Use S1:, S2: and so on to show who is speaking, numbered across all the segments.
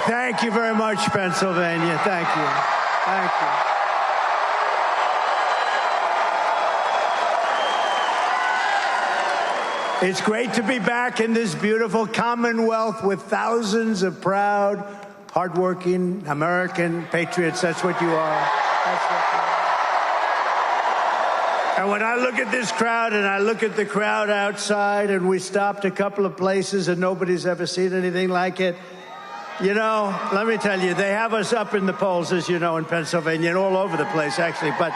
S1: Thank you very much, Pennsylvania. Thank you. Thank you. It's great to be back in this beautiful Commonwealth with thousands of proud, hardworking American patriots. That's what you are. That's what you are. And when I look at this crowd and I look at the crowd outside, and we stopped a couple of places and nobody's ever seen anything like it, you know, let me tell you, they have us up in the polls, as you know, in Pennsylvania and all over the place, actually. But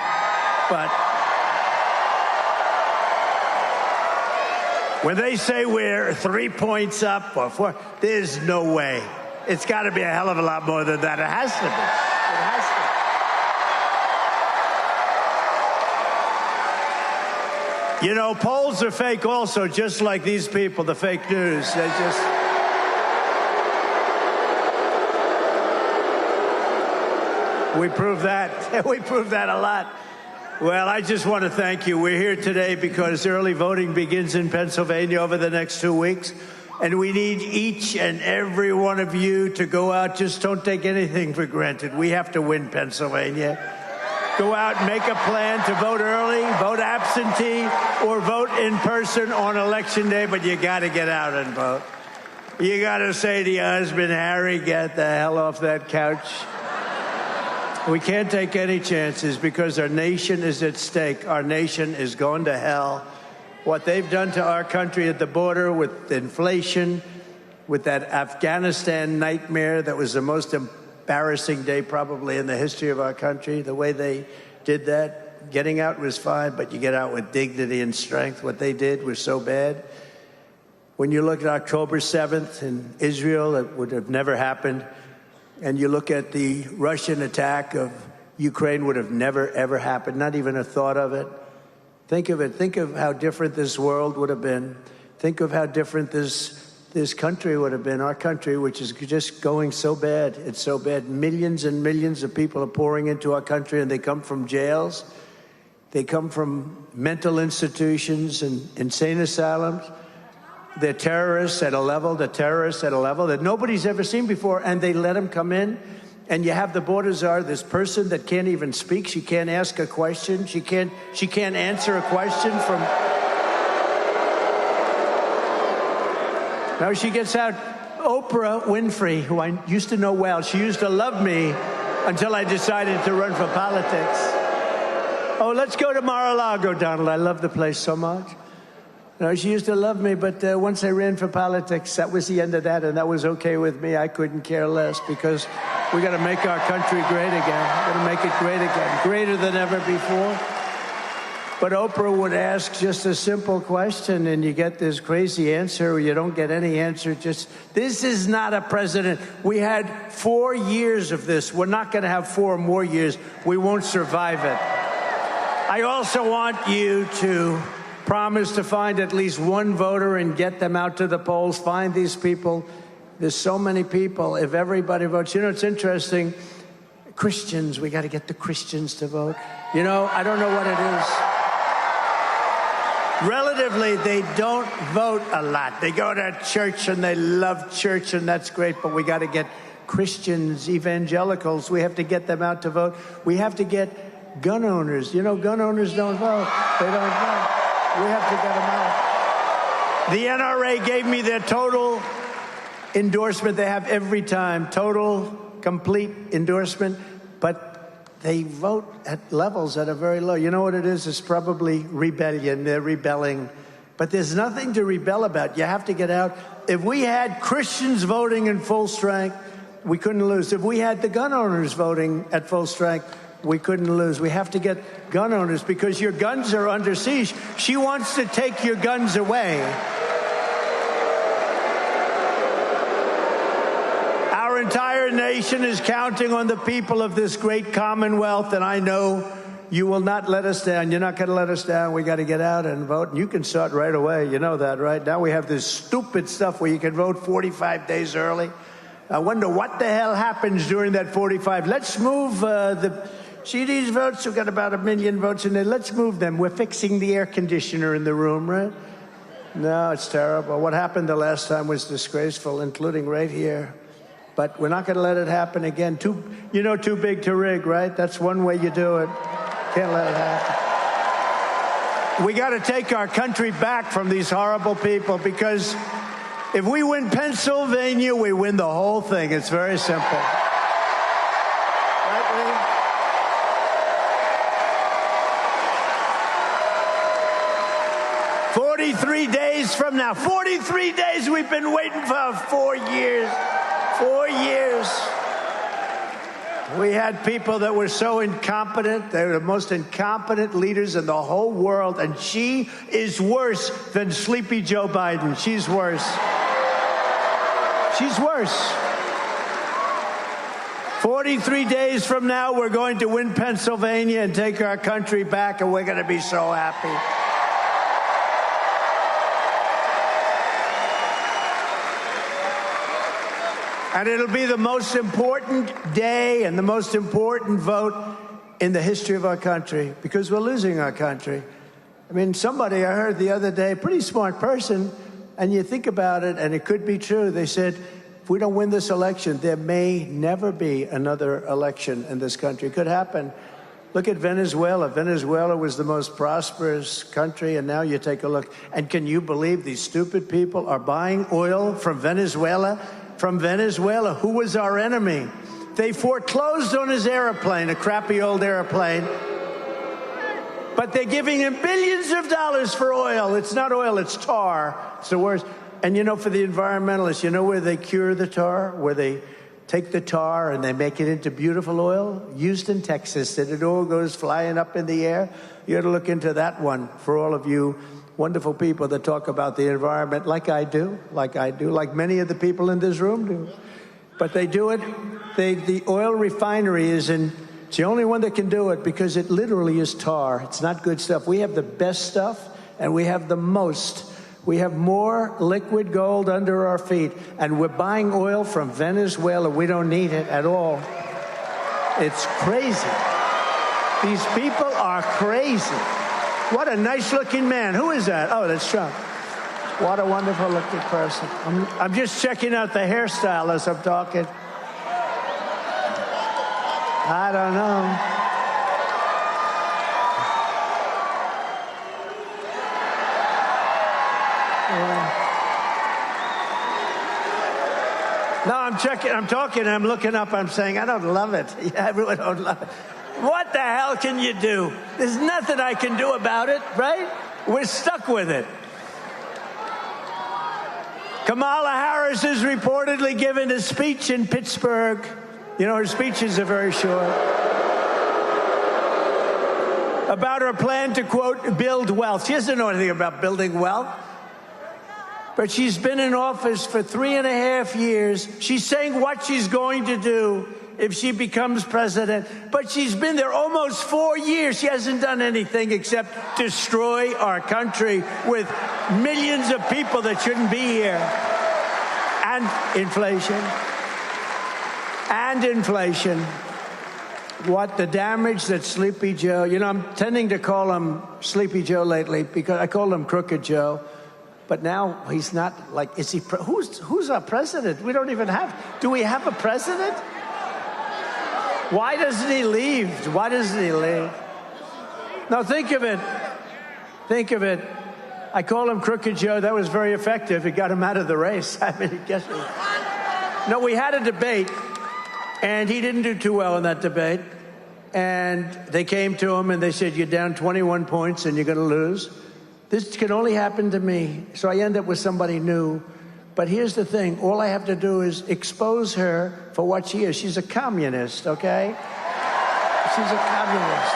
S1: when they say we're 3 points up or 4, there's no way. It's got to be a hell of a lot more than that. It has to be. It has to. You know, polls are fake also, just like these people, the fake news. They just... We prove that. We prove that a lot. Well, I just want to thank you. We're here today because early voting begins in Pennsylvania over the next 2 weeks. And we need each and every one of you to go out. Just don't take anything for granted. We have to win Pennsylvania. Go out and make a plan to vote early, vote absentee, or vote in person on Election Day. But you got to get out and vote. You got to say to your husband, Harry, get the hell off that couch. We can't take any chances because our nation is at stake. Our nation is going to hell. What they've done to our country at the border with inflation, with that Afghanistan nightmare that was the most embarrassing day probably in the history of our country, the way they did that. Getting out was fine, but you get out with dignity and strength. What they did was so bad. When you look at October 7th in Israel, it would have never happened. And you look at the Russian attack of Ukraine, would have never, ever happened, not even a thought of it. Think of it. Think of how different this world would have been. Think of how different this country would have been, our country, which is just going so bad. It's so bad. Millions and millions of people are pouring into our country, and they come from jails. They come from mental institutions and insane asylums. They're terrorists at a level, that nobody's ever seen before, and they let them come in. And you have the border czar, this person that can't even speak. She can't ask a question. She can't answer a question from... Now she gets out Oprah Winfrey, who I used to know well. She used to love me until I decided to run for politics. Oh, let's go to Mar-a-Lago, Donald. I love the place so much. No, she used to love me, but once I ran for politics, that was the end of that, and that was okay with me. I couldn't care less because we got to make our country great again. We got to make it great again, greater than ever before. But Oprah would ask just a simple question, and you get this crazy answer, or you don't get any answer. Just, this is not a president. We had 4 years of this. We're not going to have 4 more years. We won't survive it. I also want you to promise to find at least one voter and get them out to the polls. Find these people. There's so many people. If everybody votes, you know, it's interesting. Christians, we got to get the Christians to vote. You know, I don't know what it is. Relatively, they don't vote a lot. They go to church and they love church, and that's great, but we got to get Christians, evangelicals, we have to get them out to vote. We have to get gun owners. You know, gun owners don't vote. They don't vote. We have to get them out. The NRA gave me their total endorsement. They have every time, total, complete endorsement, but they vote at levels that are very low. You know what it is? It's probably rebellion. They're rebelling. But there's nothing to rebel about. You have to get out. If we had Christians voting in full strength, we couldn't lose. If we had the gun owners voting at full strength, we couldn't lose. We have to get gun owners because your guns are under siege. She wants to take your guns away. Our entire nation is counting on the people of this great Commonwealth, and I know you will not let us down. You're not going to let us down. We got to get out and vote. And you can start right away. You know that, right? Now we have this stupid stuff where you can vote 45 days early. I wonder what the hell happens during that 45. Let's move see these votes? We've got about 1 million votes in there. Let's move them. We're fixing the air conditioner in the room, right? No, it's terrible. What happened the last time was disgraceful, including right here. But we're not going to let it happen again. Too big to rig, right? That's one way you do it. Can't let it happen. We got to take our country back from these horrible people, because if we win Pennsylvania, we win the whole thing. It's very simple. Right, Lee? 43 days from now. 43 days we've been waiting for. 4 years. 4 years. We had people that were so incompetent. They were the most incompetent leaders in the whole world. And she is worse than Sleepy Joe Biden. She's worse. She's worse. 43 days from now, we're going to win Pennsylvania and take our country back, and we're going to be so happy. And it'll be the most important day and the most important vote in the history of our country, because we're losing our country. I mean, somebody I heard the other day, pretty smart person, and you think about it, and it could be true. They said, if we don't win this election, there may never be another election in this country. It could happen. Look at Venezuela. Venezuela was the most prosperous country, and now you take a look. And can you believe these stupid people are buying oil from Venezuela? From Venezuela, who was our enemy. They foreclosed on his airplane, a crappy old airplane. But they're giving him billions of dollars for oil. It's not oil, it's tar. It's the worst. And for the environmentalists, where they cure the tar? Where they take the tar and they make it into beautiful oil? Houston, Texas, and it all goes flying up in the air. You ought to look into that one for all of you wonderful people that talk about the environment like I do, like many of the people in this room do. But they do it. The oil refinery it's the only one that can do it, because it literally is tar. It's not good stuff. We have the best stuff, and we have the most. We have more liquid gold under our feet, and we're buying oil from Venezuela. We don't need it at all. It's crazy. These people are crazy. What a nice-looking man. Who is that? Oh, that's Trump. What a wonderful-looking person. I'm just checking out the hairstyle as I'm talking. I don't know. No, I'm checking. I'm talking. I'm looking up. I'm saying, I don't love it. Yeah, everyone don't love it. What the hell can you do? There's nothing I can do about it, right? We're stuck with it. Kamala Harris is reportedly giving a speech in Pittsburgh. Her speeches are very short. About her plan to, quote, build wealth. She doesn't know anything about building wealth. But she's been in office for 3.5 years. She's saying what she's going to do if she becomes president. But she's been there almost 4 years. She hasn't done anything except destroy our country with millions of people that shouldn't be here. And inflation. And inflation. What the damage that Sleepy Joe, I'm tending to call him Sleepy Joe lately, because I called him Crooked Joe. But now he's not is he, who's our president? We don't even do we have a president? Why doesn't he leave? Why doesn't he leave? Now think of it. Think of it. I call him Crooked Joe. That was very effective. It got him out of the race. I mean, guess what? No, we had a debate, and he didn't do too well in that debate. And they came to him and they said, you're down 21 points and you're going to lose. This can only happen to me. So I end up with somebody new. But here's the thing. All I have to do is expose her for what she is. She's a communist, okay? She's a communist.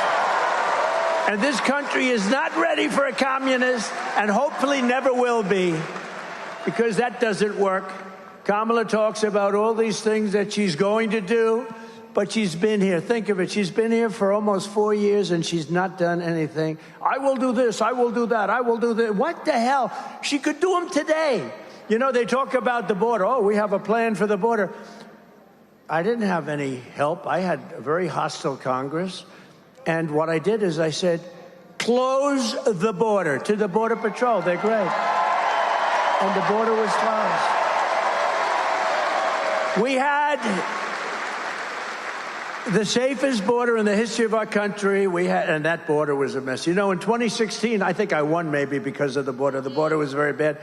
S1: And this country is not ready for a communist, and hopefully never will be, because that doesn't work. Kamala talks about all these things that she's going to do, but she's been here. Think of it. She's been here for almost 4 years, and she's not done anything. I will do this. I will do that. I will do that. What the hell? She could do them today. They talk about the border. Oh, we have a plan for the border. I didn't have any help. I had a very hostile Congress. And what I did is I said, close the border to the Border Patrol. They're great. And the border was closed. We had the safest border in the history of our country. And that border was a mess. You know, in 2016, I think I won maybe because of the border. The border was very bad.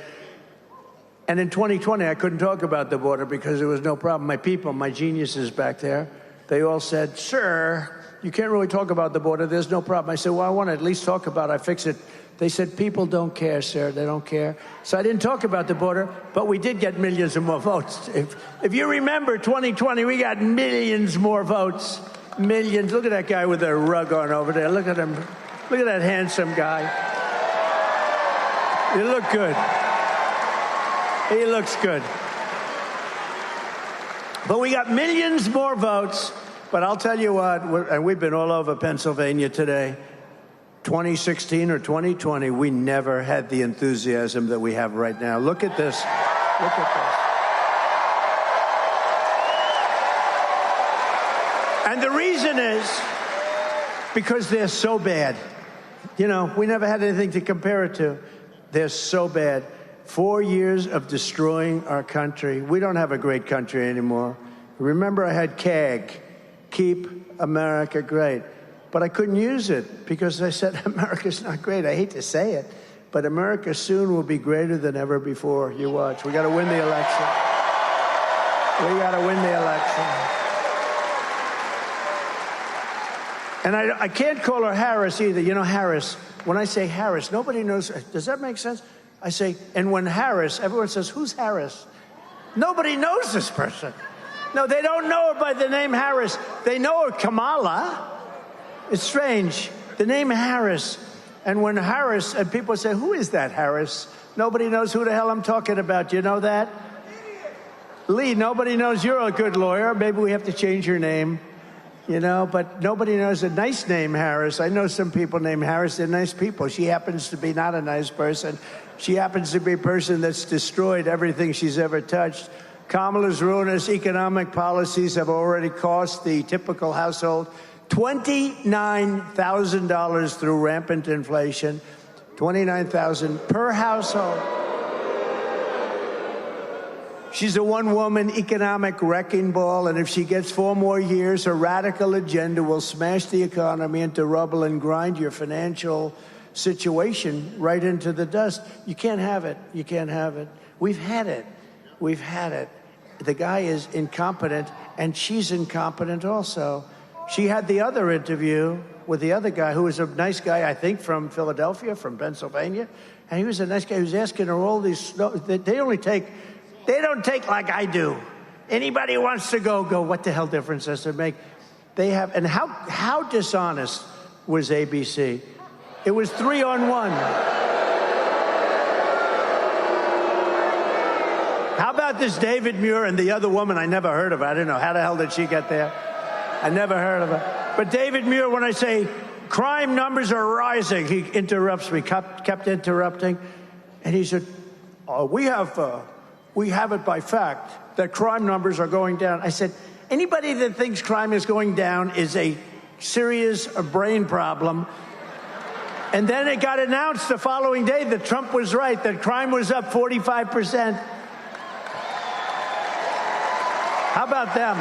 S1: And in 2020, I couldn't talk about the border because there was no problem. My people, my geniuses back there, they all said, sir, you can't really talk about the border. There's no problem. I said, well, I want to at least talk about it. I fix it. They said, people don't care, sir. They don't care. So I didn't talk about the border, but we did get millions of more votes. If you remember 2020, we got millions more votes. Millions. Look at that guy with a rug on over there. Look at him. Look at that handsome guy. You look good. He looks good. But we got millions more votes. But I'll tell you what, and we've been all over Pennsylvania today. 2016 or 2020, we never had the enthusiasm that we have right now. Look at this. Look at this. And the reason is because they're so bad. You know, we never had anything to compare it to. They're so bad. 4 years of destroying our country. We don't have a great country anymore. Remember, I had CAG, Keep America Great. But I couldn't use it because I said, America's not great. I hate to say it, but America soon will be greater than ever before. You watch. We got to win the election. We got to win the election. And I can't call her Harris either. You know, Harris, when I say Harris, nobody knows. Does that make sense? I say, and when Harris, everyone says, who's Harris? Nobody knows this person. No, they don't know her by the name Harris. They know her Kamala. It's strange. The name Harris. And when Harris, and people say, who is that Harris? Nobody knows who the hell I'm talking about. You know that? Lee, nobody knows. You're a good lawyer. Maybe we have to change your name. You know, but nobody knows a nice name, Harris. I know some people named Harris. They're nice people. She happens to be not a nice person. She happens to be a person that's destroyed everything she's ever touched. Kamala's ruinous economic policies have already cost the typical household $29,000 through rampant inflation. $29,000 per household. She's a one-woman economic wrecking ball, and if she gets 4 more years, her radical agenda will smash the economy into rubble and grind your financial situation right into the dust. You can't have it. You can't have it. We've had it. We've had it. The guy is incompetent, and she's incompetent also. She had the other interview with the other guy, who was a nice guy, I think, from Philadelphia, from Pennsylvania, and he was a nice guy. He was asking her all these. They don't take like I do. Anybody who wants to go. What the hell difference does it make? They have, and how dishonest was ABC? It was 3-on-1. How about this David Muir and the other woman I never heard of? I don't know. How the hell did she get there? I never heard of her. But David Muir, when I say crime numbers are rising, he interrupts me, kept interrupting. And he said, we have it by fact that crime numbers are going down. I said, anybody that thinks crime is going down is a serious brain problem. And then it got announced the following day that Trump was right, that crime was up 45%. How about them?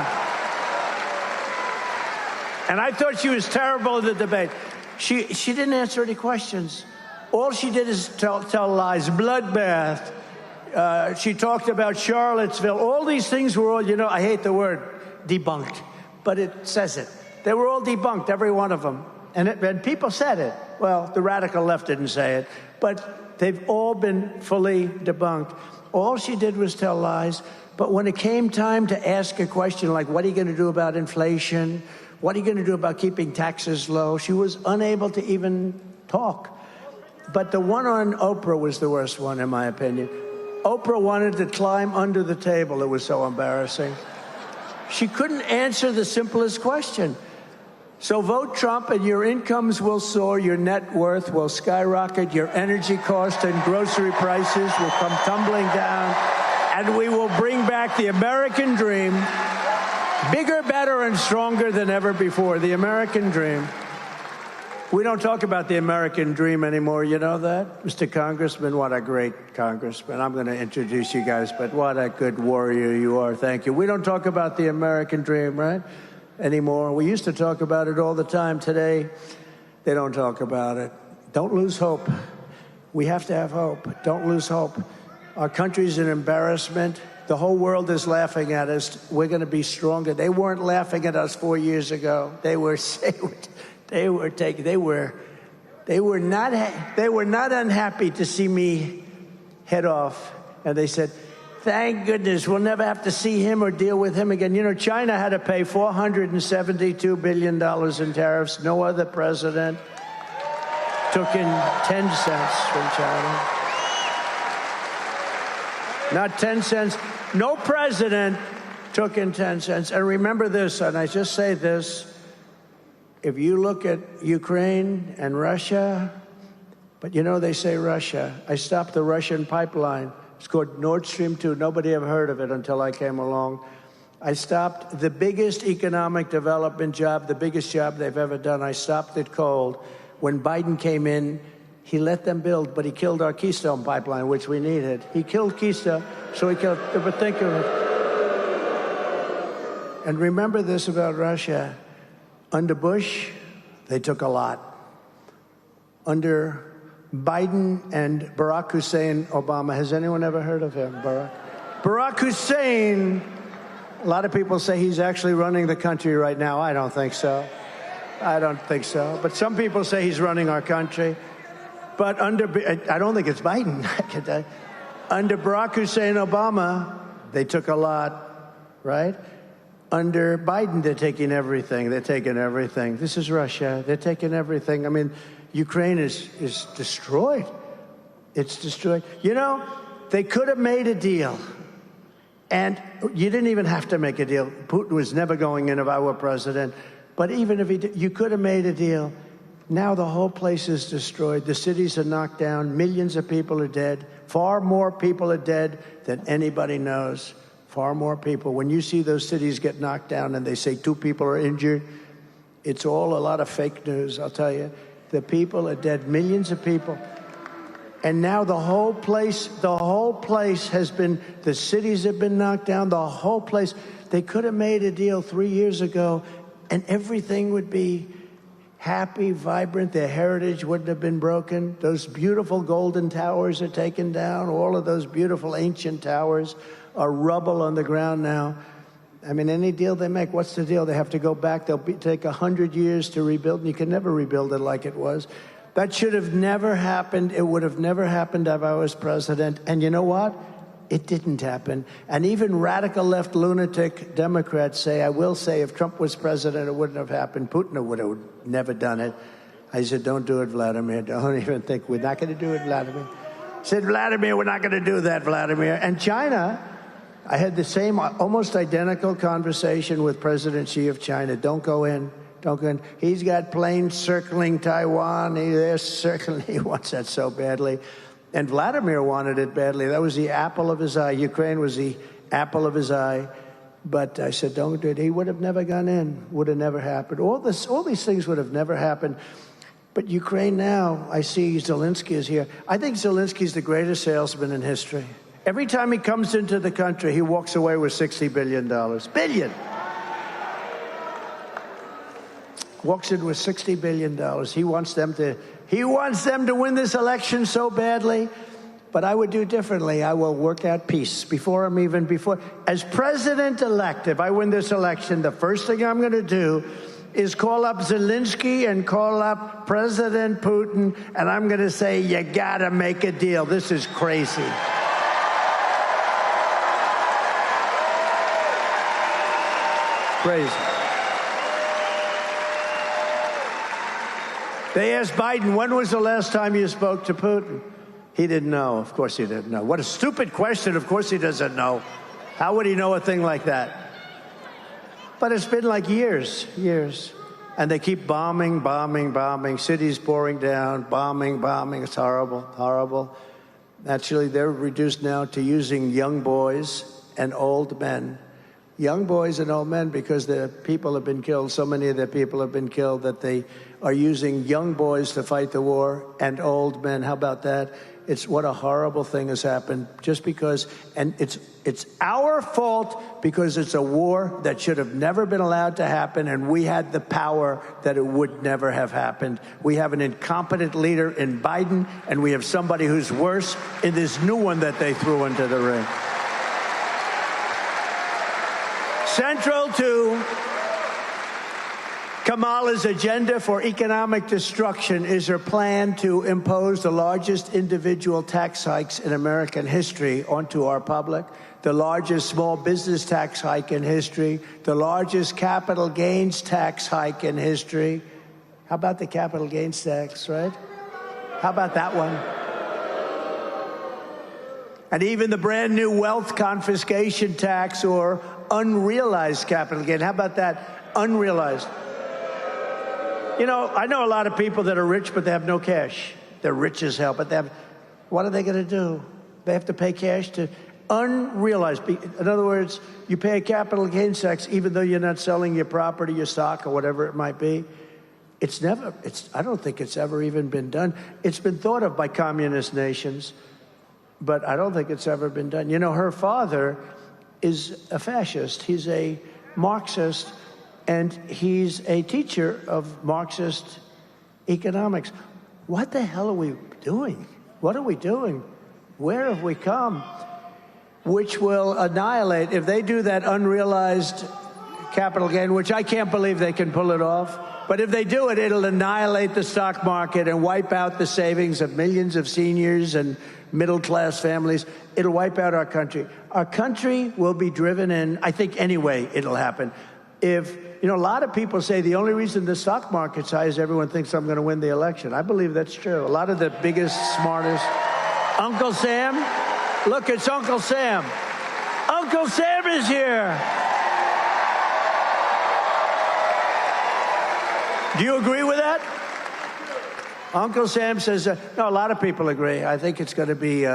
S1: And I thought she was terrible in the debate. She didn't answer any questions. All she did is tell lies. Bloodbath. She talked about Charlottesville. All these things were all, I hate the word debunked, but it says it. They were all debunked, every one of them. And people said it. Well, the radical left didn't say it, but they've all been fully debunked. All she did was tell lies. But when it came time to ask a question like, what are you going to do about inflation? What are you going to do about keeping taxes low? She was unable to even talk. But the one on Oprah was the worst one, in my opinion. Oprah wanted to climb under the table. It was so embarrassing. She couldn't answer the simplest question. So vote Trump and your incomes will soar, your net worth will skyrocket, your energy costs and grocery prices will come tumbling down, and we will bring back the American dream, bigger, better, and stronger than ever before. The American dream. We don't talk about the American dream anymore, you know that? Mr. Congressman, what a great congressman. I'm going to introduce you guys, but what a good warrior you are. Thank you. We don't talk about the American dream, right, anymore. We used to talk about it all the time. Today, they don't talk about it. Don't lose hope. We have to have hope. Don't lose hope. Our country's an embarrassment. The whole world is laughing at us. We're going to be stronger. They weren't laughing at us 4 years ago. They were not unhappy to see me head off. And they said, thank goodness we'll never have to see him or deal with him again. You know, China had to pay $472 billion in tariffs. No other president took in 10 cents from China. Not 10 cents. No president took in 10 cents. And remember this, and I just say this, if you look at Ukraine and Russia, but you know they say Russia. I stopped the Russian pipeline. It's called Nord Stream 2. Nobody ever heard of it until I came along. I stopped the biggest economic development job, the biggest job they've ever done. I stopped it cold. When Biden came in, he let them build, but he killed our Keystone pipeline, which we needed. He killed Keystone, so he killed, but think of it. And remember this about Russia. Under Bush, they took a lot. Under Biden and Barack Hussein Obama, has anyone ever heard of him, Barack Hussein, a lot of people say he's actually running the country right now. I don't think so. I don't think so. But some people say he's running our country. But I don't think it's Biden. Under Barack Hussein Obama, they took a lot, right? Under Biden, they're taking everything. They're taking everything. This is Russia. They're taking everything. I mean, Ukraine is destroyed. It's destroyed. You know, they could have made a deal. And you didn't even have to make a deal. Putin was never going in if I were president. But even if he did, you could have made a deal. Now the whole place is destroyed. The cities are knocked down. Millions of people are dead. Far more people are dead than anybody knows. Far more people. When you see those cities get knocked down and they say 2 people are injured, it's all a lot of fake news, I'll tell you. The people are dead, millions of people. And now the whole place has been, the cities have been knocked down, the whole place. They could have made a deal 3 years ago and everything would be happy, vibrant. Their heritage wouldn't have been broken. Those beautiful golden towers are taken down. All of those beautiful ancient towers are rubble on the ground now. I mean, any deal they make, what's the deal? They have to go back. They'll take 100 years to rebuild, and you can never rebuild it like it was. That should have never happened. It would have never happened if I was president. And you know what? It didn't happen. And even radical left lunatic Democrats say, I will say, if Trump was president, it wouldn't have happened. Putin would have never done it. I said, don't do it, Vladimir. Don't even think. We're not going to do it, Vladimir. I said, Vladimir, we're not going to do that, Vladimir. And China, I had the same, almost identical conversation with President Xi of China. Don't go in. Don't go in. He's got planes circling Taiwan. They're circling. He wants that so badly. And Vladimir wanted it badly. That was the apple of his eye. Ukraine was the apple of his eye. But I said, don't do it. He would have never gone in. Would have never happened. All these things would have never happened. But Ukraine now, I see Zelensky is here. I think Zelensky's the greatest salesman in history. Every time he comes into the country, he walks away with $60 billion. Billion! Walks in with $60 billion. He wants them to win this election so badly. But I would do differently. I will work out peace as president-elect. If I win this election, the first thing I'm going to do is call up Zelensky and call up President Putin, and I'm going to say, you got to make a deal. This is crazy. Crazy. They asked Biden, when was the last time you spoke to Putin? He didn't know. Of course he didn't know. What a stupid question. Of course he doesn't know. How would he know a thing like that? But it's been like years. And they keep bombing, cities pouring down, bombing. It's horrible. Actually, they're reduced now to using young boys and old men. young boys and old men, because their people have been killed. So many of their people have been killed that they are using young boys to fight the war and old men. How about that? It's what a horrible thing has happened just because, and it's our fault because it's a war that should have never been allowed to happen, and we had the power that it would never have happened. We have an incompetent leader in Biden, and we have somebody who's worse in this new one that they threw into the ring. Central to Kamala's agenda for economic destruction is her plan to impose the largest individual tax hikes in American history onto our public, the largest small business tax hike in history, the largest capital gains tax hike in history. How about the capital gains tax, right? How about that one? And even the brand new wealth confiscation tax or unrealized capital gain. How about that? Unrealized. You know, I know a lot of people that are rich, but they have no cash. They're rich as hell, but they have, what are they going to do? They have to pay cash to unrealized. In other words, you pay a capital gains tax even though you're not selling your property, your stock, or whatever it might be. I don't think it's ever even been done. It's been thought of by communist nations, but I don't think it's ever been done. You know, her father is a fascist. He's a Marxist. And he's a teacher of Marxist economics. What the hell are we doing? What are we doing? Where have we come? Which will annihilate, if they do that unrealized capital gain, which I can't believe they can pull it off, but if they do it, it'll annihilate the stock market and wipe out the savings of millions of seniors and middle-class families. It'll wipe out our country. Our country will be driven in, I think anyway it'll happen. You know, a lot of people say the only reason the stock market's high is everyone thinks I'm going to win the election. I believe that's true. A lot of the biggest, smartest. Uncle Sam? Look, it's Uncle Sam. Uncle Sam is here. Do you agree with that? Uncle Sam says, no, a lot of people agree. I think it's going to be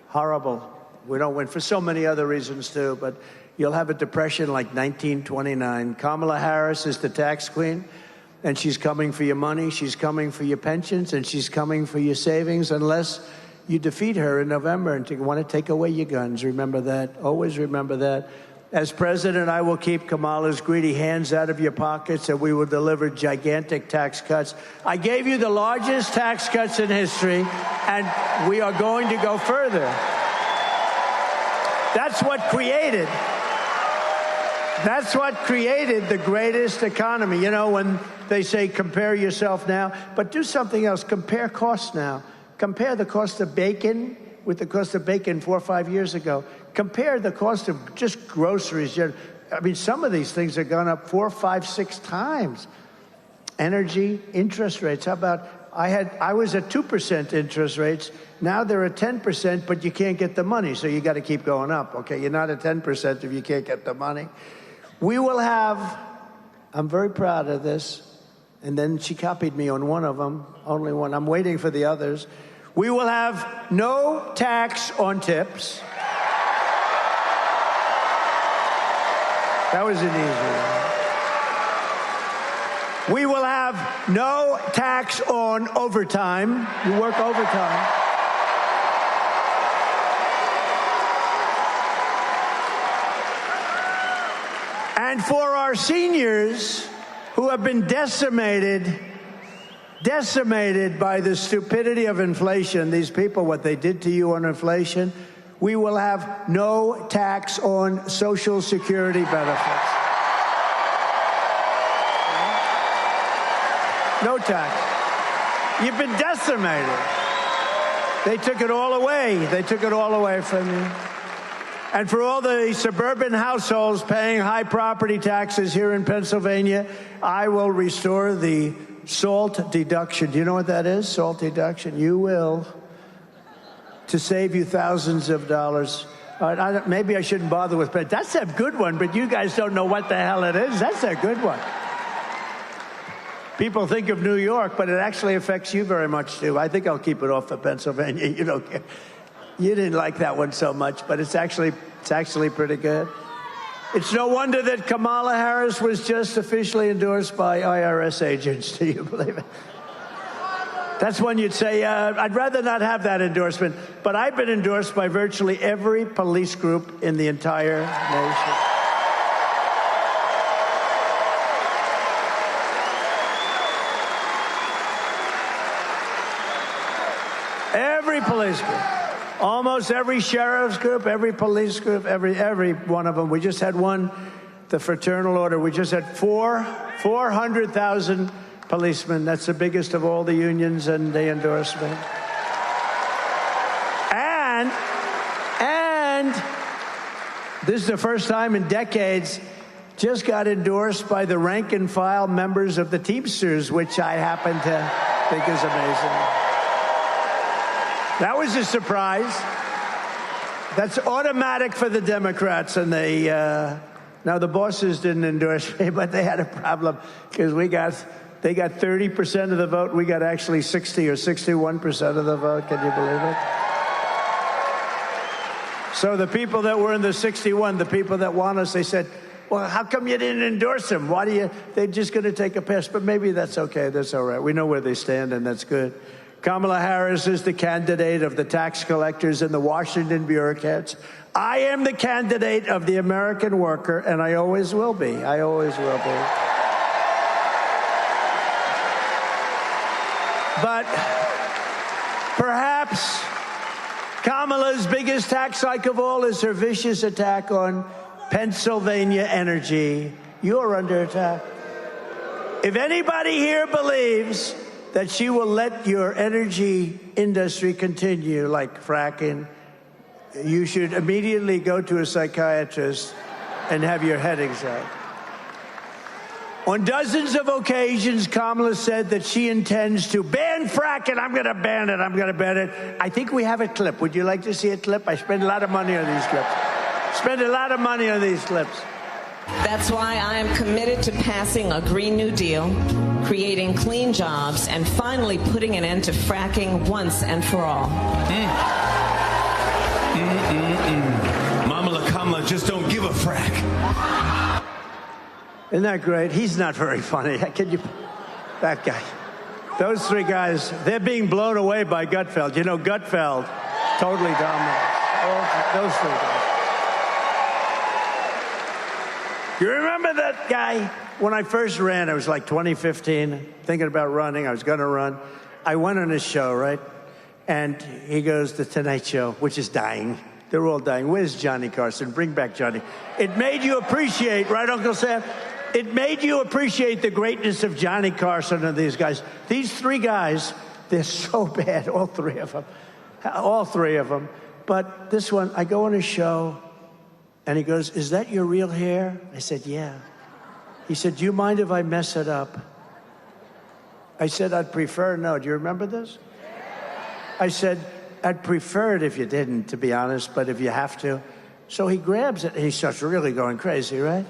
S1: horrible. We don't win for so many other reasons, too, but you'll have a depression like 1929. Kamala Harris is the tax queen, and she's coming for your money, she's coming for your pensions, and she's coming for your savings unless you defeat her in November and want to take away your guns. Remember that. Always remember that. As president, I will keep Kamala's greedy hands out of your pockets, and we will deliver gigantic tax cuts. I gave you the largest tax cuts in history, and we are going to go further. That's what created the greatest economy. You know, when they say compare yourself now, but do something else. Compare costs now. Compare the cost of bacon with the cost of bacon 4 or 5 years ago. Compare the cost of just groceries. I mean, some of these things have gone up 4, 5, 6 times. Energy, interest rates. How about, I was at 2% interest rates. Now they're at 10%, but you can't get the money, so you got to keep going up. Okay, you're not at 10% if you can't get the money. We will have, I'm very proud of this, and then she copied me on one of them, only one. I'm waiting for the others. We will have no tax on tips. That was an easy one. We will have no tax on overtime. You work overtime. And for our seniors who have been decimated by the stupidity of inflation, these people, what they did to you on inflation, we will have no tax on Social Security benefits. No tax. You've been decimated. They took it all away. They took it all away from you. And for all the suburban households paying high property taxes here in Pennsylvania, I will restore the SALT deduction. Do you know what that is? SALT deduction. You will. To save you thousands of dollars. Maybe I shouldn't bother with, but that's a good one, but you guys don't know what the hell it is. That's a good one. People think of New York, but it actually affects you very much, too. I think I'll keep it off for Pennsylvania. You don't care. You didn't like that one so much, but it's actually pretty good. It's no wonder that Kamala Harris was just officially endorsed by IRS agents. Do you believe it? That's when you'd say, I'd rather not have that endorsement. But I've been endorsed by virtually every police group in the entire nation. Every police group, almost every sheriff's group, every police group, every one of them. We just had one, the Fraternal Order. We just had 400,000 policemen. That's the biggest of all the unions and the endorsement. And this is the first time in decades, just got endorsed by the rank and file members of the Teamsters, which I happen to think is amazing. That was a surprise. That's automatic for the Democrats, and they now the bosses didn't endorse me, but they had a problem because they got 30% of the vote. We got actually 60 or 61% of the vote. Can you believe it? So the people that were in the 61, the people that want us, they said, well, how come you didn't endorse him? Why do you? They're just going to take a pass. But maybe that's okay. That's all right. We know where they stand, and that's good. Kamala Harris is the candidate of the tax collectors and the Washington bureaucrats. I am the candidate of the American worker, and I always will be. I always will be. But perhaps Kamala's biggest tax hike of all is her vicious attack on Pennsylvania energy. You're under attack. If anybody here believes that she will let your energy industry continue like fracking, you should immediately go to a psychiatrist and have your head examined. On dozens of occasions, Kamala said that she intends to ban fracking. I'm going to ban it. I'm going to ban it. I think we have a clip. Would you like to see a clip? I spend a lot of money on these clips. Spend a lot of money on these clips.
S2: That's why I am committed to passing a Green New Deal, creating clean jobs, and finally putting an end to fracking once and for all.
S3: Mama Kamala just don't give a frack.
S1: Isn't that great? He's not very funny. Can you? That guy. Those three guys, they're being blown away by Gutfeld. You know, Gutfeld totally dominates. Those three guys. You remember that guy? When I first ran, it was like 2015, thinking about running. I was going to run. I went on his show, right? And he goes, The Tonight Show, which is dying. They're all dying. Where's Johnny Carson? Bring back Johnny. It made you appreciate, right, Uncle Sam? It made you appreciate the greatness of Johnny Carson and these guys. These three guys, they're so bad, all three of them. All three of them. But this one, I go on his show, and he goes, is that your real hair? I said, yeah. He said, do you mind if I mess it up? I said, I'd prefer no. Do you remember this? I said, I'd prefer it if you didn't, to be honest, but if you have to. So he grabs it, and he starts really going crazy, right?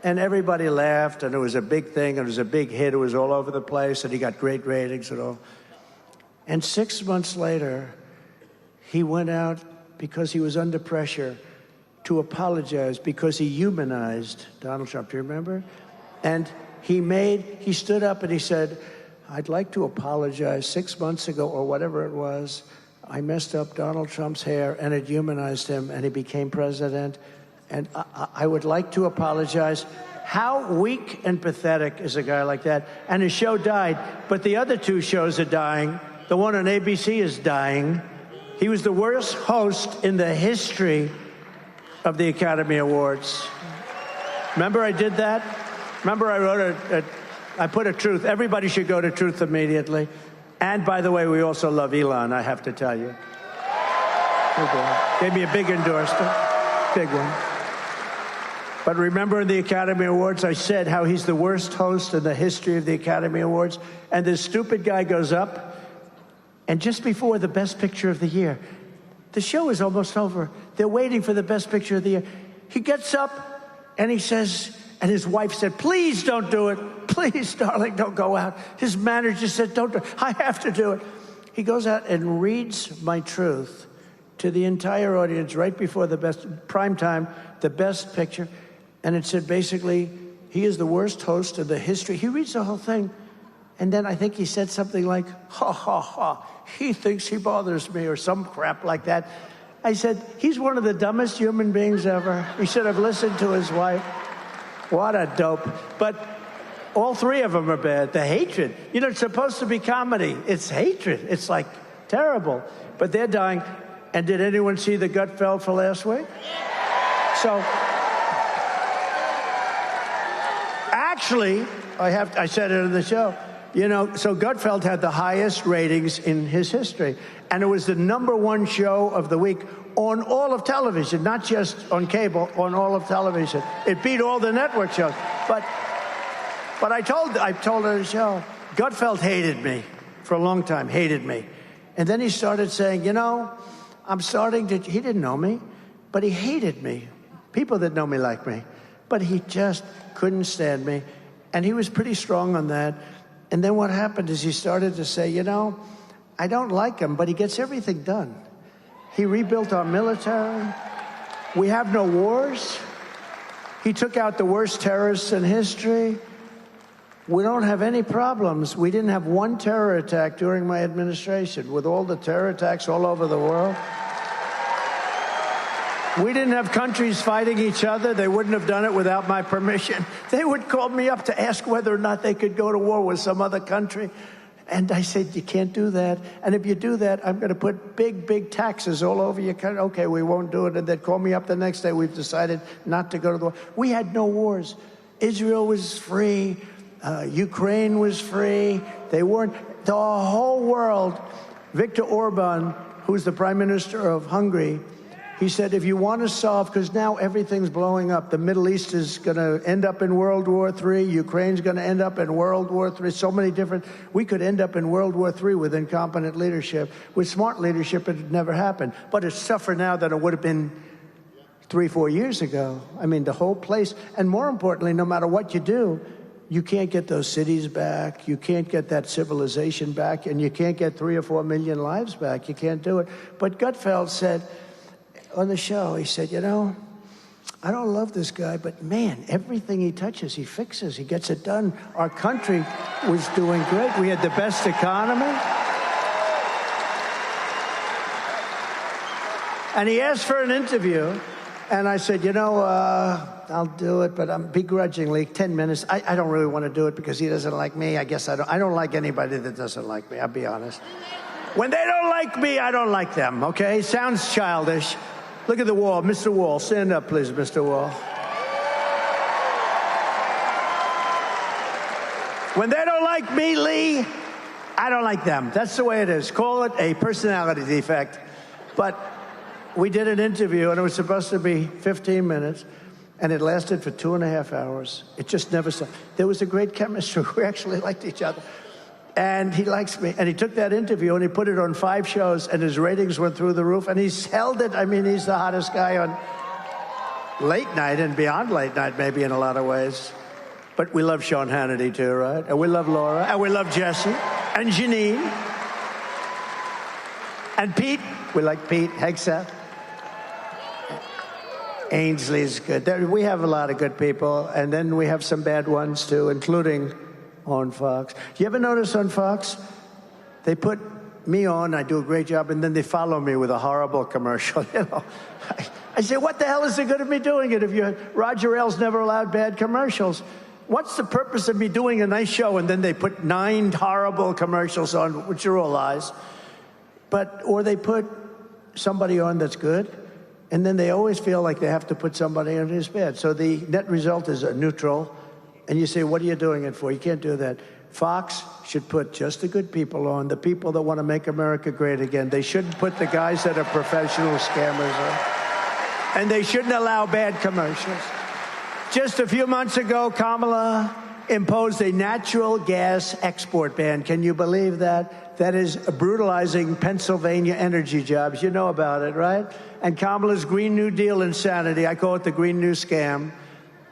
S1: And everybody laughed, and it was a big thing, and it was a big hit. It was all over the place, and he got great ratings and all. And 6 months later, he went out because he was under pressure to apologize because he humanized Donald Trump. Do you remember? And he stood up and he said, I'd like to apologize. 6 months ago, or whatever it was, I messed up Donald Trump's hair and it humanized him and he became president. And I would like to apologize. How weak and pathetic is a guy like that? And his show died, but the other two shows are dying. The one on ABC is dying. He was the worst host in the history of the Academy Awards. Remember I did that? Remember I wrote I put a truth. Everybody should go to Truth immediately. And by the way, we also love Elon, I have to tell you. Gave me a big endorsement, big one. But remember in the Academy Awards, I said how he's the worst host in the history of the Academy Awards. And this stupid guy goes up, and just before the Best Picture of the Year, the show is almost over. They're waiting for the Best Picture of the Year. He gets up and he says, and his wife said, please don't do it. Please, darling, don't go out. His manager said, don't do it. I have to do it. He goes out and reads my truth to the entire audience right before the best prime time, the Best Picture. And it said, basically, he is the worst host of the history. He reads the whole thing. And then I think he said something like, ha, ha, ha, he thinks he bothers me, or some crap like that. I said, he's one of the dumbest human beings ever. He should have listened to his wife. What a dope. But all three of them are bad. The hatred. You know, it's supposed to be comedy. It's hatred. It's like terrible. But they're dying. And did anyone see the Gutfeld for last week? So, actually, I said it in the show, you know, so Gutfeld had the highest ratings in his history. And it was the #1 show of the week on all of television, not just on cable, on all of television. It beat all the network shows. But I told her the show, Gutfeld hated me for a long time, hated me. And then he started saying, you know, he didn't know me, but he hated me. People that know me like me. But he just couldn't stand me. And he was pretty strong on that. And then what happened is he started to say, you know, I don't like him, but he gets everything done. He rebuilt our military. We have no wars. He took out the worst terrorists in history. We don't have any problems. We didn't have one terror attack during my administration. With all the terror attacks all over the world, we didn't have countries fighting each other. They wouldn't have done it without my permission. They would call me up to ask whether or not they could go to war with some other country. And I said, you can't do that. And if you do that, I'm going to put big, big taxes all over your country. Okay, we won't do it. And they'd call me up the next day. We've decided not to go to the war. We had no wars. Israel was free. Ukraine was free. They weren't. The whole world. Viktor Orban, who's the prime minister of Hungary, he said, if you want to solve, because now everything's blowing up. The Middle East is going to end up in World War III. Ukraine's going to end up in World War III. So many different. We could end up in World War III with incompetent leadership. With smart leadership, it never happened. But it's tougher now than it would have been 3-4 years ago. I mean, the whole place. And more importantly, no matter what you do, you can't get those cities back. You can't get that civilization back. And you can't get 3 or 4 million lives back. You can't do it. But Gutfeld said on the show, he said, you know, I don't love this guy, but man, everything he touches, he fixes. He gets it done. Our country was doing great. We had the best economy. And he asked for an interview. And I said, you know, I'll do it, but I'm begrudgingly, 10 minutes. I don't really want to do it because he doesn't like me. I guess I don't like anybody that doesn't like me, I'll be honest. When they don't like me, I don't like them, okay? Sounds childish. Look at the wall. Mr. Wall, stand up, please, Mr. Wall. When they don't like me, Lee, I don't like them. That's the way it is. Call it a personality defect. But we did an interview, and it was supposed to be 15 minutes, and it lasted for 2.5 hours. It just never stopped. There was a great chemistry. We actually liked each other. And he likes me. And he took that interview and he put it on 5 shows, and his ratings went through the roof. And he's held it. I mean, he's the hottest guy on late night and beyond late night, maybe in a lot of ways. But we love Sean Hannity, too, right? And we love Laura. And we love Jesse. And Janine. And Pete. We like Pete Hegseth. Ainsley's good. We have a lot of good people. And then we have some bad ones, too, including on Fox. You ever notice on Fox, they put me on, I do a great job, and then they follow me with a horrible commercial, you know. I say, what the hell is the good of me doing it if Roger Ailes never allowed bad commercials? What's the purpose of me doing a nice show and then they put 9 horrible commercials on, which are all lies? Or they put somebody on that's good, and then they always feel like they have to put somebody on who's bad. So the net result is a neutral. And you say, what are you doing it for? You can't do that. Fox should put just the good people on, the people that want to make America great again. They shouldn't put the guys that are professional scammers on. And they shouldn't allow bad commercials. Just a few months ago, Kamala imposed a natural gas export ban. Can you believe that? That is brutalizing Pennsylvania energy jobs. You know about it, right? And Kamala's Green New Deal insanity, I call it the Green New Scam,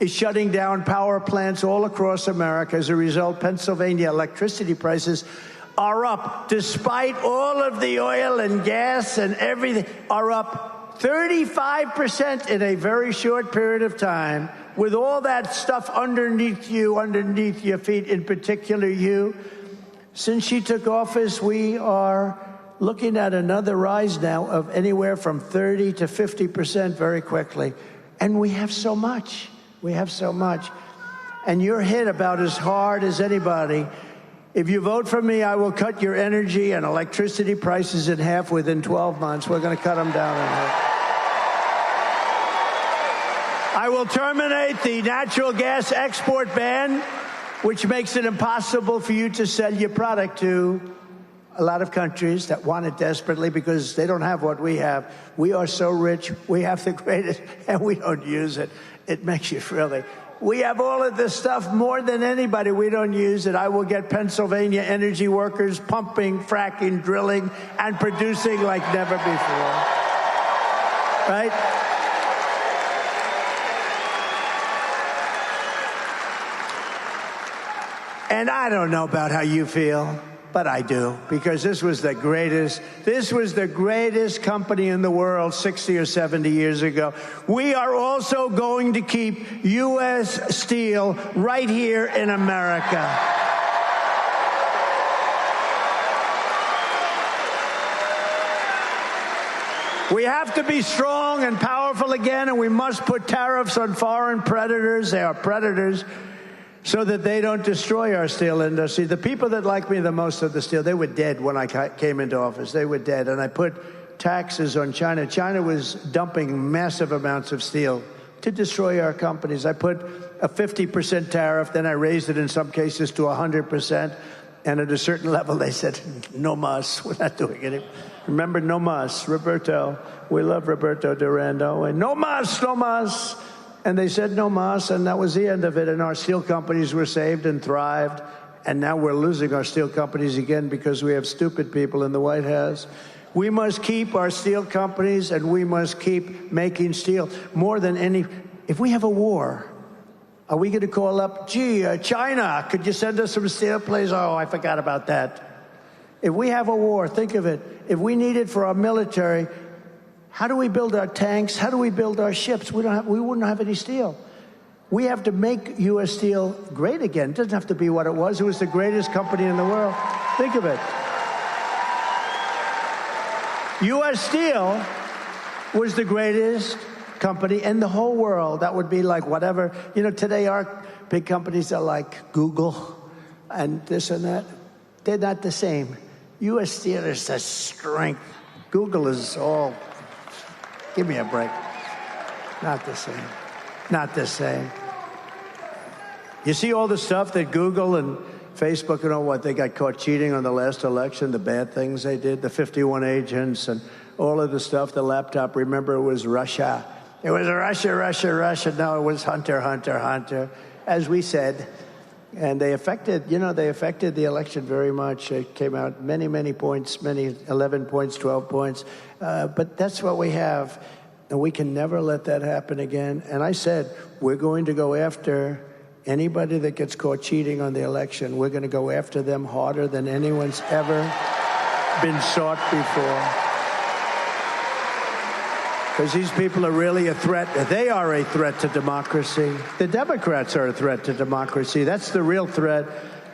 S1: is shutting down power plants all across America. As a result, Pennsylvania electricity prices are up, despite all of the oil and gas and everything, are up 35% in a very short period of time, with all that stuff underneath you, underneath your feet, in particular you. Since she took office, we are looking at another rise now of anywhere from 30 to 50% very quickly. And we have so much. We have so much. And you're hit about as hard as anybody. If you vote for me, I will cut your energy and electricity prices in half within 12 months. We're going to cut them down in half. I will terminate the natural gas export ban, which makes it impossible for you to sell your product to a lot of countries that want it desperately because they don't have what we have. We are so rich, we have the greatest, and we don't use it. It makes you really... We have all of this stuff more than anybody. We don't use it. I will get Pennsylvania energy workers pumping, fracking, drilling, and producing like never before. Right? And I don't know about how you feel, but I do, because this was the greatest company in the world 60 or 70 years ago. We are also going to keep U.S. steel right here in America. We have to be strong and powerful again, and we must put tariffs on foreign predators. They are predators, so that they don't destroy our steel industry. The people that like me the most of the steel, they were dead when I came into office. They were dead. And I put taxes on China. China was dumping massive amounts of steel to destroy our companies. I put a 50% tariff. Then I raised it in some cases to 100%. And at a certain level, they said, no mas, we're not doing it. Remember, no mas, Roberto. We love Roberto Durando. And no mas, no mas. And they said no mas, and that was the end of it. And our steel companies were saved and thrived. And now we're losing our steel companies again because we have stupid people in the White House. We must keep our steel companies, and we must keep making steel more than any. If we have a war, are we going to call up, China, could you send us some steel, please? Oh, I forgot about that. If we have a war, think of it. If we need it for our military, how do we build our tanks? How do we build our ships? We wouldn't have any steel. We have to make U.S. Steel great again. It doesn't have to be what it was. It was the greatest company in the world. Think of it. U.S. Steel was the greatest company in the whole world. That would be like whatever. You know, today our big companies are like Google and this and that. They're not the same. U.S. Steel is the strength. Google is all... Give me a break. Not the same. Not the same. You see all the stuff that Google and Facebook and all what, they got caught cheating on the last election, the bad things they did, the 51 agents and all of the stuff, the laptop. Remember, it was Russia. It was Russia. No, it was Hunter, as we said. And they affected the election very much. It came out many points, 11 points, 12 points. But that's what we have. And we can never let that happen again. And I said, we're going to go after anybody that gets caught cheating on the election. We're going to go after them harder than anyone's ever been sought before. Because these people are really a threat. They are a threat to democracy. The Democrats are a threat to democracy. That's the real threat.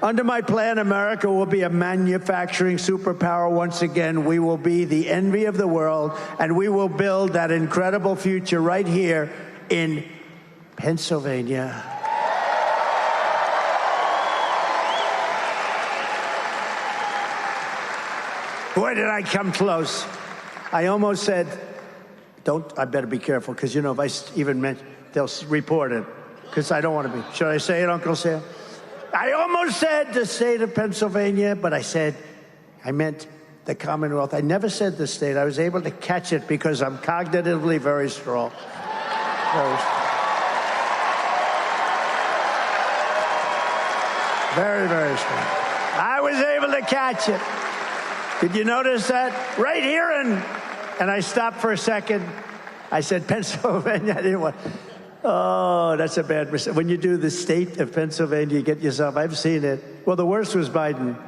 S1: Under my plan, America will be a manufacturing superpower once again. We will be the envy of the world, and we will build that incredible future right here in Pennsylvania. Boy, did I come close. I almost said... I better be careful, because, you know, if I even mention, they'll report it, because I don't want to be. Should I say it, Uncle Sam? I almost said the state of Pennsylvania, but I meant the Commonwealth. I never said the state. I was able to catch it because I'm cognitively very strong. Very strong. Very, very strong. I was able to catch it. Did you notice that? Right here and I stopped for a second. I said, Pennsylvania. I didn't want... Oh, that's a bad mistake. When you do the state of Pennsylvania, you get yourself... I've seen it. Well, the worst was Biden.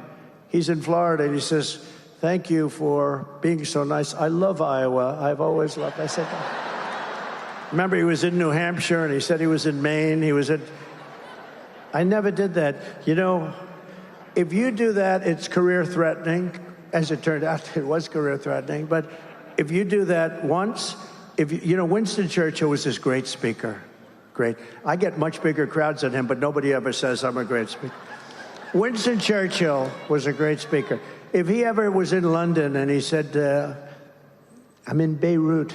S1: He's in Florida, and he says, thank you for being so nice. I love Iowa. I've always loved. I said, remember he was in New Hampshire and he said he was in Maine. I never did that. You know, if you do that, it's career threatening. As it turned out, it was career threatening. But if you do that once, Winston Churchill was this great speaker. Great. I get much bigger crowds than him, but nobody ever says I'm a great speaker. Winston Churchill was a great speaker. If he ever was in London and he said, I'm in Beirut,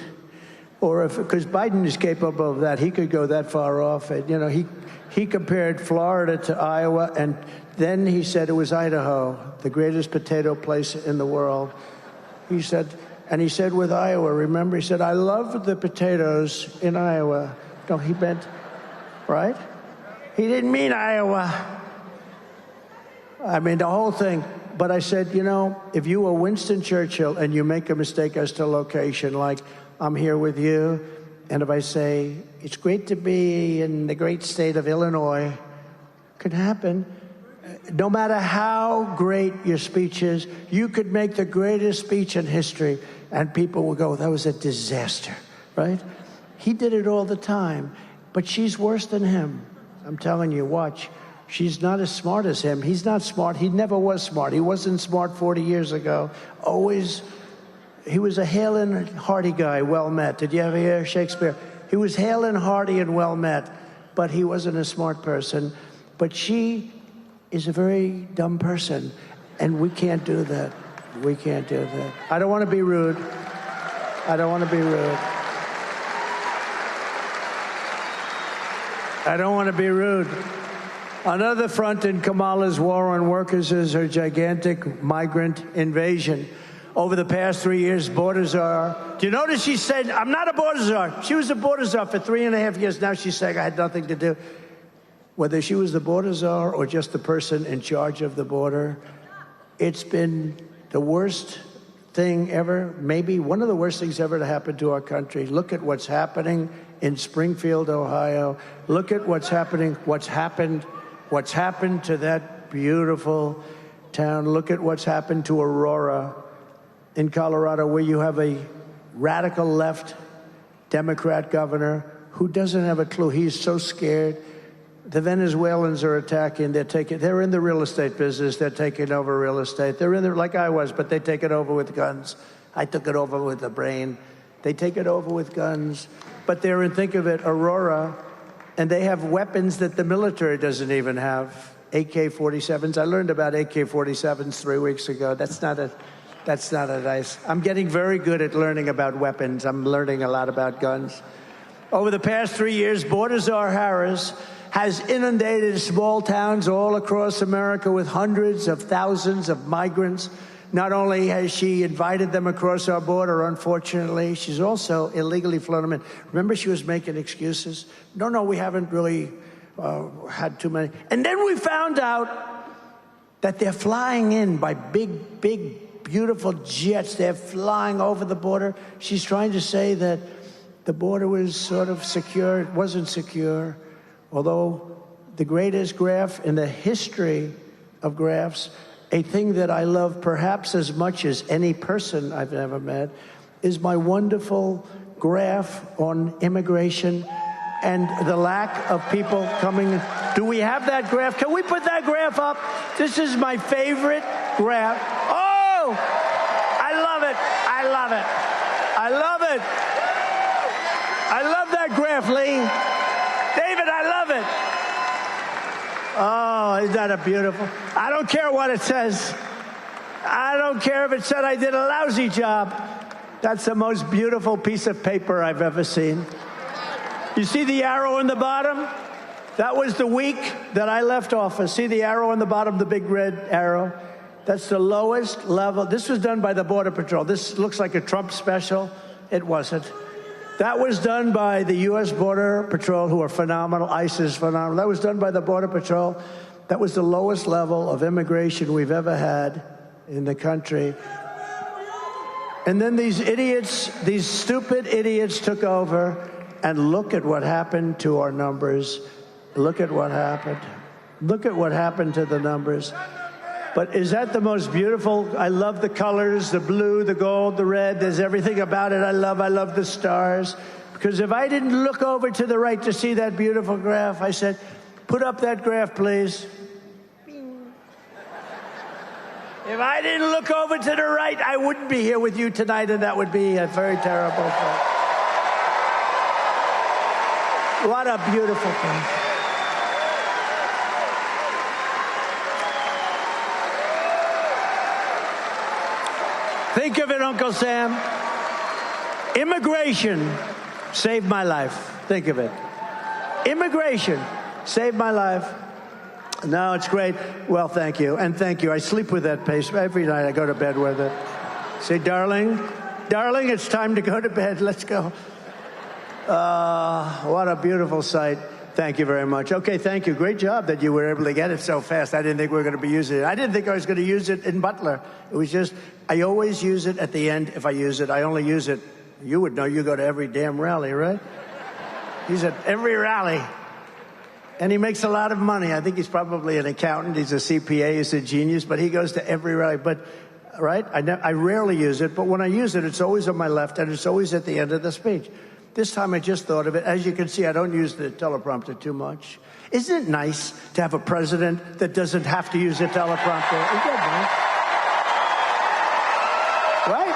S1: or because Biden is capable of that, he could go that far off. And, he compared Florida to Iowa, and then he said it was Idaho, the greatest potato place in the world. He said with Iowa, remember, he said, I love the potatoes in Iowa. No, he meant, right? He didn't mean Iowa. I mean, the whole thing. But I said, if you were Winston Churchill and you make a mistake as to location, like I'm here with you, and if I say, it's great to be in the great state of Illinois, could happen. No matter how great your speech is, you could make the greatest speech in history, and people will go, that was a disaster, right? He did it all the time, but she's worse than him. I'm telling you, watch. She's not as smart as him. He's not smart. He never was smart. He wasn't smart 40 years ago. He was a hale and hearty guy, well met. Did you ever hear Shakespeare? He was hale and hearty and well met, but he wasn't a smart person. But she is a very dumb person, and we can't do that. We can't do that. I don't want to be rude. I don't want to be rude. I don't want to be rude. Another front in Kamala's war on workers is her gigantic migrant invasion. Over the past 3 years, border czar. Do you notice she said, I'm not a border czar. She was a border czar for 3.5 years. Now she's saying I had nothing to do. Whether she was the border czar or just the person in charge of the border, it's been the worst thing ever, maybe one of the worst things ever to happen to our country. Look at what's happening in Springfield, Ohio. Look at what's happened to that beautiful town. Look at what's happened to Aurora in Colorado, where you have a radical left Democrat governor who doesn't have a clue. He's so scared. The Venezuelans are attacking. They're in the real estate business. They're taking over real estate. They're in there like I was, but they take it over with guns. I took it over with the brain. They take it over with guns. But they're in, think of it, Aurora, and they have weapons that the military doesn't even have. AK-47s. I learned about AK-47s 3 weeks ago. That's not a nice. I'm getting very good at learning about weapons. I'm learning a lot about guns. Over the past 3 years, border czar Harris has inundated small towns all across America with hundreds of thousands of migrants. Not only has she invited them across our border, unfortunately, she's also illegally flown them in. Remember, she was making excuses. No, we haven't really had too many. And then we found out that they're flying in by big, beautiful jets. They're flying over the border. She's trying to say that the border was sort of secure. It wasn't secure. Although the greatest graph in the history of graphs, a thing that I love perhaps as much as any person I've ever met, is my wonderful graph on immigration and the lack of people coming. Do we have that graph? Can we put that graph up? This is my favorite graph. Oh, I love it. I love it. I love it. I love that graph, Lee. David, I love it. Oh, isn't that a beautiful? I don't care what it says. I don't care if it said I did a lousy job. That's the most beautiful piece of paper I've ever seen. You see the arrow in the bottom? That was the week that I left office. See the arrow on the bottom, the big red arrow? That's the lowest level. This was done by the Border Patrol. This looks like a Trump special. It wasn't. That was done by the U.S. Border Patrol, who are phenomenal. ICE is phenomenal. That was done by the Border Patrol. That was the lowest level of immigration we've ever had in the country. And then these idiots, these stupid idiots took over, and look at what happened to our numbers. Look at what happened. Look at what happened to the numbers. But is that the most beautiful? I love the colors, the blue, the gold, the red. There's everything about it I love. I love the stars. Because if I didn't look over to the right to see that beautiful graph, I said, put up that graph, please. If I didn't look over to the right, I wouldn't be here with you tonight, and that would be a very terrible thing. What a beautiful thing. Think of it, Uncle Sam. Immigration saved my life. Think of it. Immigration saved my life. No, it's great. Well, thank you. And thank you. I sleep with that pace. Every night I go to bed with it. Say, darling, it's time to go to bed. Let's go. What a beautiful sight. Thank you very much. Okay, thank you. Great job that you were able to get it so fast. I didn't think we were going to be using it. I didn't think I was going to use it in Butler. It was just, I always use it at the end. If I use it, I only use it. You would know, you go to every damn rally, right? He's at every rally. And he makes a lot of money. I think he's probably an accountant. He's a CPA. He's a genius. But he goes to every rally. But, right, I rarely use it. But when I use it, it's always on my left, and it's always at the end of the speech. This time I just thought of it. As you can see, I don't use the teleprompter too much. Isn't it nice to have a president that doesn't have to use a teleprompter? Isn't that nice? Right?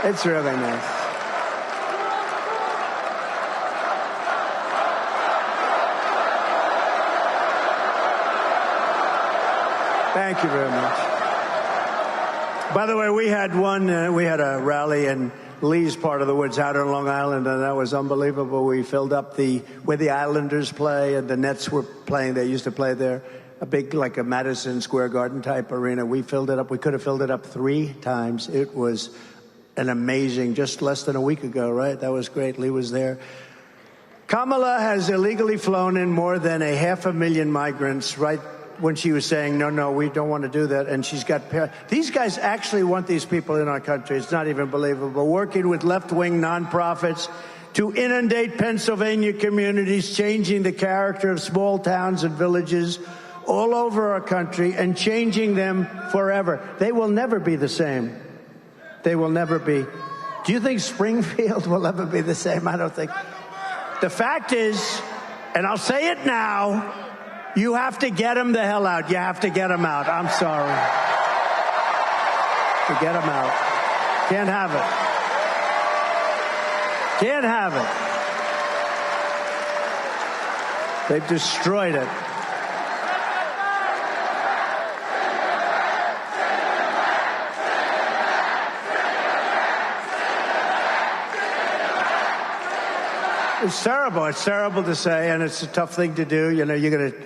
S1: It's really nice. Thank you very much. By the way, we had a rally in Lee's part of the woods out on Long Island, and that was unbelievable. We filled up where the Islanders play and the Nets were playing. They used to play there, a big, like a Madison Square Garden type arena. We filled it up. We could have filled it up 3 times. It was an amazing, just less than a week ago, right? That was great. Lee was there. Kamala has illegally flown in more than 500,000 migrants, right? When she was saying, no, we don't want to do that. And she's got, these guys actually want these people in our country. It's not even believable. Working with left-wing nonprofits to inundate Pennsylvania communities, changing the character of small towns and villages all over our country and changing them forever. They will never be the same. They will never be. Do you think Springfield will ever be the same? I don't think. The fact is, and I'll say it now, you have to get them the hell out. You have to get them out. I'm sorry. To get them out. Can't have it. Can't have it. They've destroyed it. It's terrible. It's terrible to say, and it's a tough thing to do. You know, you're going to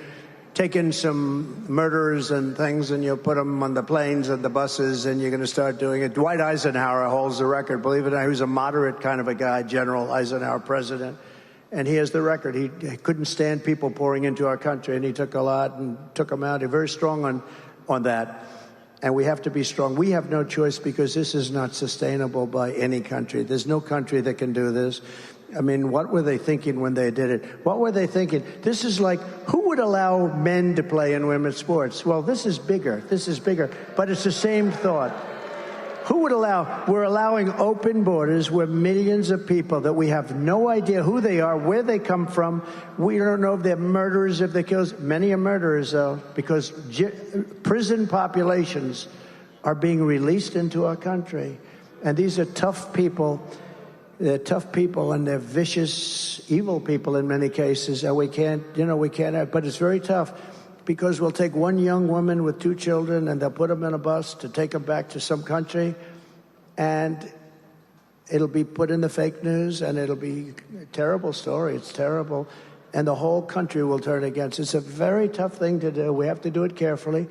S1: take in some murderers and things, and you'll put them on the planes and the buses, and you're going to start doing it. Dwight Eisenhower holds the record. Believe it or not, he was a moderate kind of a guy, General Eisenhower, president, and he has the record. He couldn't stand people pouring into our country, and he took a lot and took them out. He's very strong on that, and we have to be strong. We have no choice because this is not sustainable by any country. There's no country that can do this. I mean, what were they thinking when they did it? What were they thinking? This is like, who would allow men to play in women's sports? Well, this is bigger. This is bigger. But it's the same thought. Who would allow? We're allowing open borders where millions of people that we have no idea who they are, where they come from. We don't know if they're murderers, if they're killers. Many are murderers, though, because prison populations are being released into our country. And these are tough people. They're tough people, and they're vicious, evil people in many cases, and we can't have, but it's very tough because we'll take one young woman with 2 children and they'll put them in a bus to take them back to some country, and it'll be put in the fake news, and it'll be a terrible story. It's terrible, and the whole country will turn against it. It's a very tough thing to do. We have to do it carefully.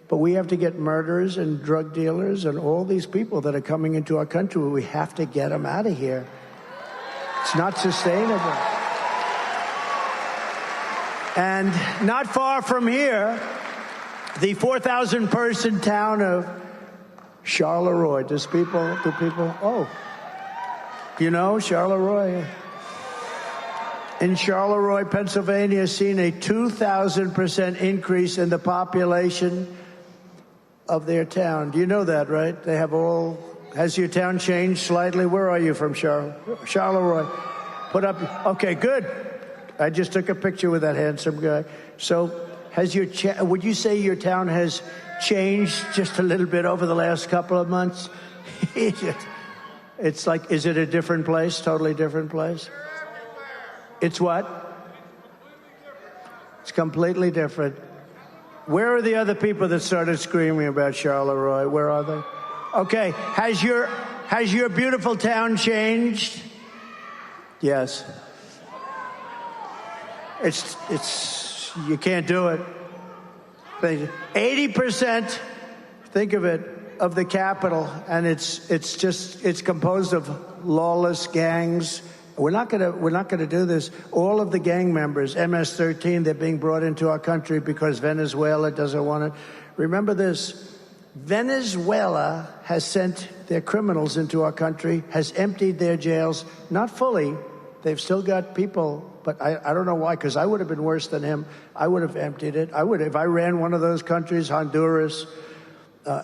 S1: But we have to get murderers and drug dealers and all these people that are coming into our country. We have to get them out of here. It's not sustainable. And not far from here, The 4,000 person town of Charleroi. Do people, oh, you know Charleroi? In Charleroi, Pennsylvania, has seen a 2,000% increase in the population of their town. Do you know that, right? They have has your town changed slightly? Where are you from, Charleroi? Put up, okay, good. I just took a picture with that handsome guy. So would you say your town has changed just a little bit over the last couple of months? It's like, is it a different place, totally different place? It's what? It's completely different. Where are the other people that started screaming about Charleroi? Where are they? Okay, has your beautiful town changed? Yes. It's you can't do it. 80%, think of it, of the capital, and it's composed of lawless gangs. We're not gonna do this. All of the gang members, MS-13, they're being brought into our country because Venezuela doesn't want it. Remember this: Venezuela has sent their criminals into our country, has emptied their jails, not fully. They've still got people, but I don't know why, because I would have been worse than him. I would have emptied it. If I ran one of those countries, Honduras,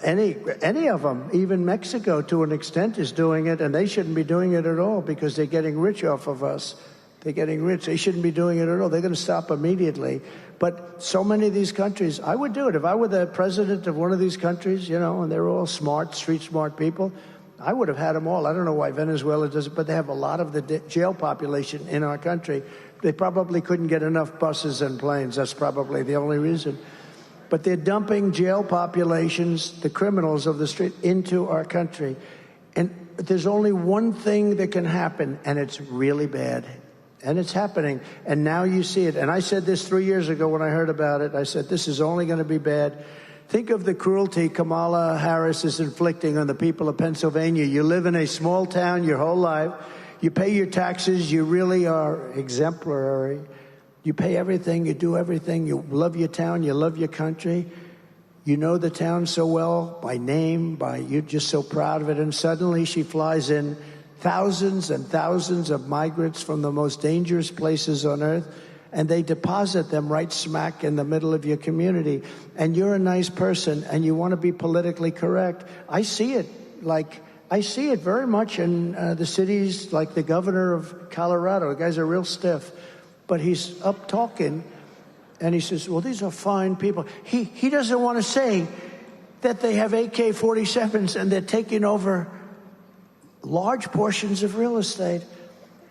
S1: any of them, even Mexico to an extent is doing it, and they shouldn't be doing it at all because they're getting rich off of us. They're getting rich. They shouldn't be doing it at all. They're going to stop immediately. But so many of these countries, I would do it. If I were the president of one of these countries, and they're all smart, street smart people, I would have had them all. I don't know why Venezuela does it, but they have a lot of the jail population in our country. They probably couldn't get enough buses and planes. That's probably the only reason. But they're dumping jail populations, the criminals of the street, into our country. And there's only one thing that can happen, and it's really bad. And it's happening. And now you see it. And I said this 3 years ago when I heard about it. I said, this is only going to be bad. Think of the cruelty Kamala Harris is inflicting on the people of Pennsylvania. You live in a small town your whole life. You pay your taxes. You really are exemplary. You pay everything. You do everything. You love your town. You love your country. You know the town so well by name, you're just so proud of it. And suddenly she flies in thousands and thousands of migrants from the most dangerous places on earth, and they deposit them right smack in the middle of your community. And you're a nice person, and you want to be politically correct. I see it very much in the cities, like the governor of Colorado. The guy's a real stiff, but he's up talking, and he says, well, these are fine people. He doesn't want to say that they have AK-47s and they're taking over large portions of real estate.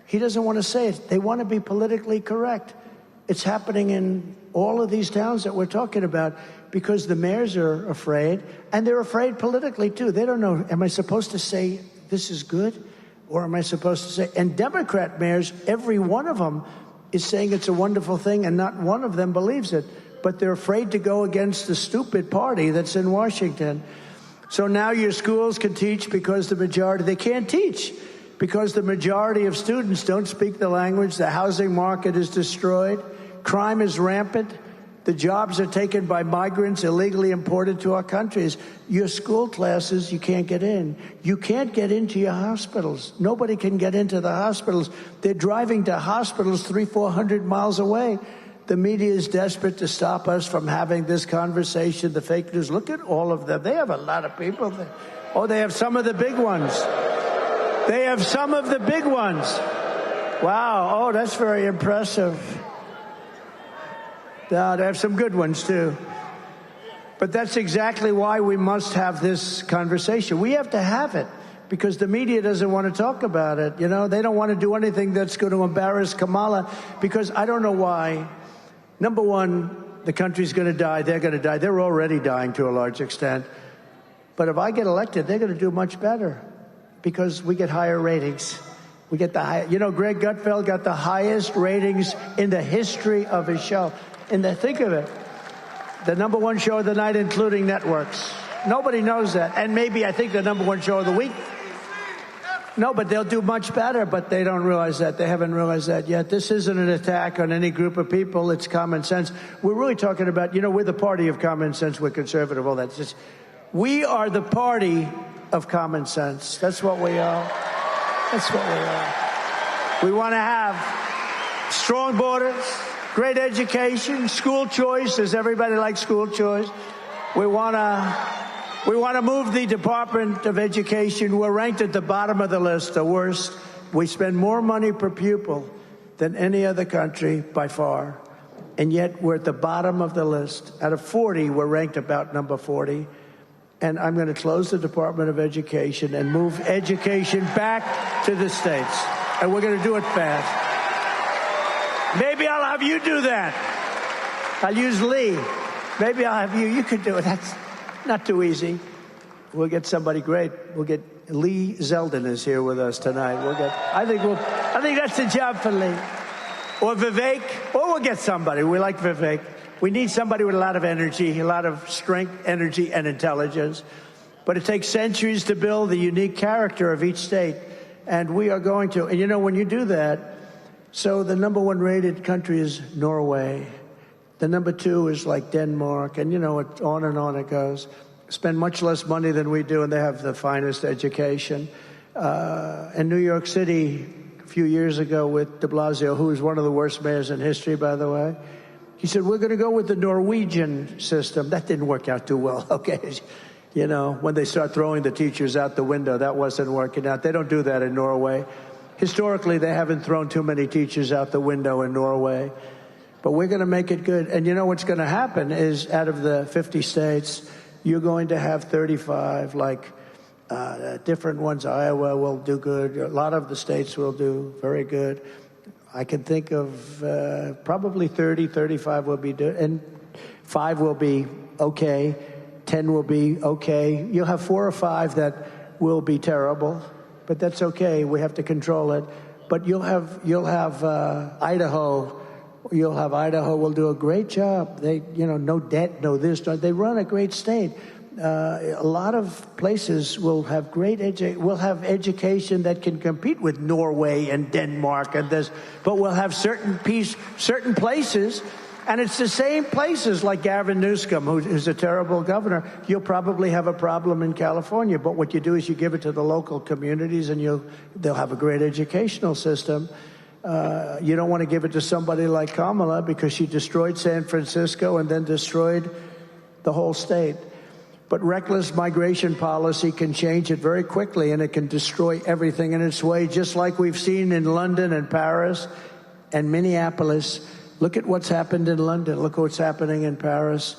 S1: He doesn't want to say it. They want to be politically correct. It's happening in all of these towns that we're talking about because the mayors are afraid, and they're afraid politically, too. They don't know, am I supposed to say this is good, or am I supposed to say... And Democrat mayors, every one of them is saying it's a wonderful thing, and not one of them believes it. But they're afraid to go against the stupid party that's in Washington. So now your schools can teach because the majority... They can't teach because the majority of students don't speak the language. The housing market is destroyed. Crime is rampant. The jobs are taken by migrants illegally imported to our countries. Your school classes, you can't get in. You can't get into your hospitals. Nobody can get into the hospitals. They're driving to hospitals 300-400 miles away. The media is desperate to stop us from having this conversation. The fake news, look at all of them. They have a lot of people there. Oh, they have some of the big ones. They have some of the big ones. Wow. Oh, that's very impressive. Yeah, they have some good ones, too. But that's exactly why we must have this conversation. We have to have it because the media doesn't want to talk about it. You know, they don't want to do anything that's going to embarrass Kamala because I don't know why. Number one, the country's going to die. They're going to die. They're already dying to a large extent. But if I get elected, they're going to do much better because we get higher ratings. We get the high. You know, Greg Gutfeld got the highest ratings in the history of his show. Think of it, the number one show of the night, including networks. Nobody knows that. And maybe I think the number one show of the week. No, but they'll do much better, but they don't realize that. They haven't realized that yet. This isn't an attack on any group of people. It's common sense. We're really talking about, we're the party of common sense. We're conservative, all that. We are the party of common sense. That's what we are. That's what we are. We want to have strong borders, great education, school choice. Does everybody like school choice? We want to move the Department of Education. We're ranked at the bottom of the list, the worst. We spend more money per pupil than any other country by far. And yet we're at the bottom of the list. Out of 40, we're ranked about number 40. And I'm going to close the Department of Education and move education back to the states. And we're going to do it fast. Maybe I'll have you do that. I'll use Lee. Maybe I'll have you. You could do it. That's not too easy. We'll get somebody great. We'll get Lee Zeldin is here with us tonight. I think that's the job for Lee. Or Vivek. Or we'll get somebody. We like Vivek. We need somebody with a lot of energy, a lot of strength, energy, and intelligence. But it takes centuries to build the unique character of each state. And we are going to. And when you do that, so the number 1 rated country is Norway. The number 2 is like Denmark. And, it, on it goes. Spend much less money than we do, and they have the finest education. In New York City, a few years ago with de Blasio, who was one of the worst mayors in history, by the way, he said, we're going to go with the Norwegian system. That didn't work out too well, okay? When they start throwing the teachers out the window, that wasn't working out. They don't do that in Norway. Historically, they haven't thrown too many teachers out the window in Norway. But we're going to make it good. And what's going to happen is out of the 50 states, you're going to have 35, different ones. Iowa will do good. A lot of the states will do very good. I can think of probably 30, 35 will be good. And 5 will be okay. 10 will be okay. You'll have 4 or 5 that will be terrible. But that's okay. We have to control it. But you'll have Idaho. You'll have Idaho will do a great job. They, no debt, no this. They run a great state. A lot of places will have will have education that can compete with Norway and Denmark and this. But we'll have certain places, and it's the same places like Gavin Newsom, who's a terrible governor. You'll probably have a problem in California. But what you do is you give it to the local communities, and they'll have a great educational system. You don't want to give it to somebody like Kamala because she destroyed San Francisco and then destroyed the whole state. But reckless migration policy can change it very quickly, and it can destroy everything in its way, just like we've seen in London and Paris and Minneapolis. Look at what's happened in London. Look what's happening in Paris.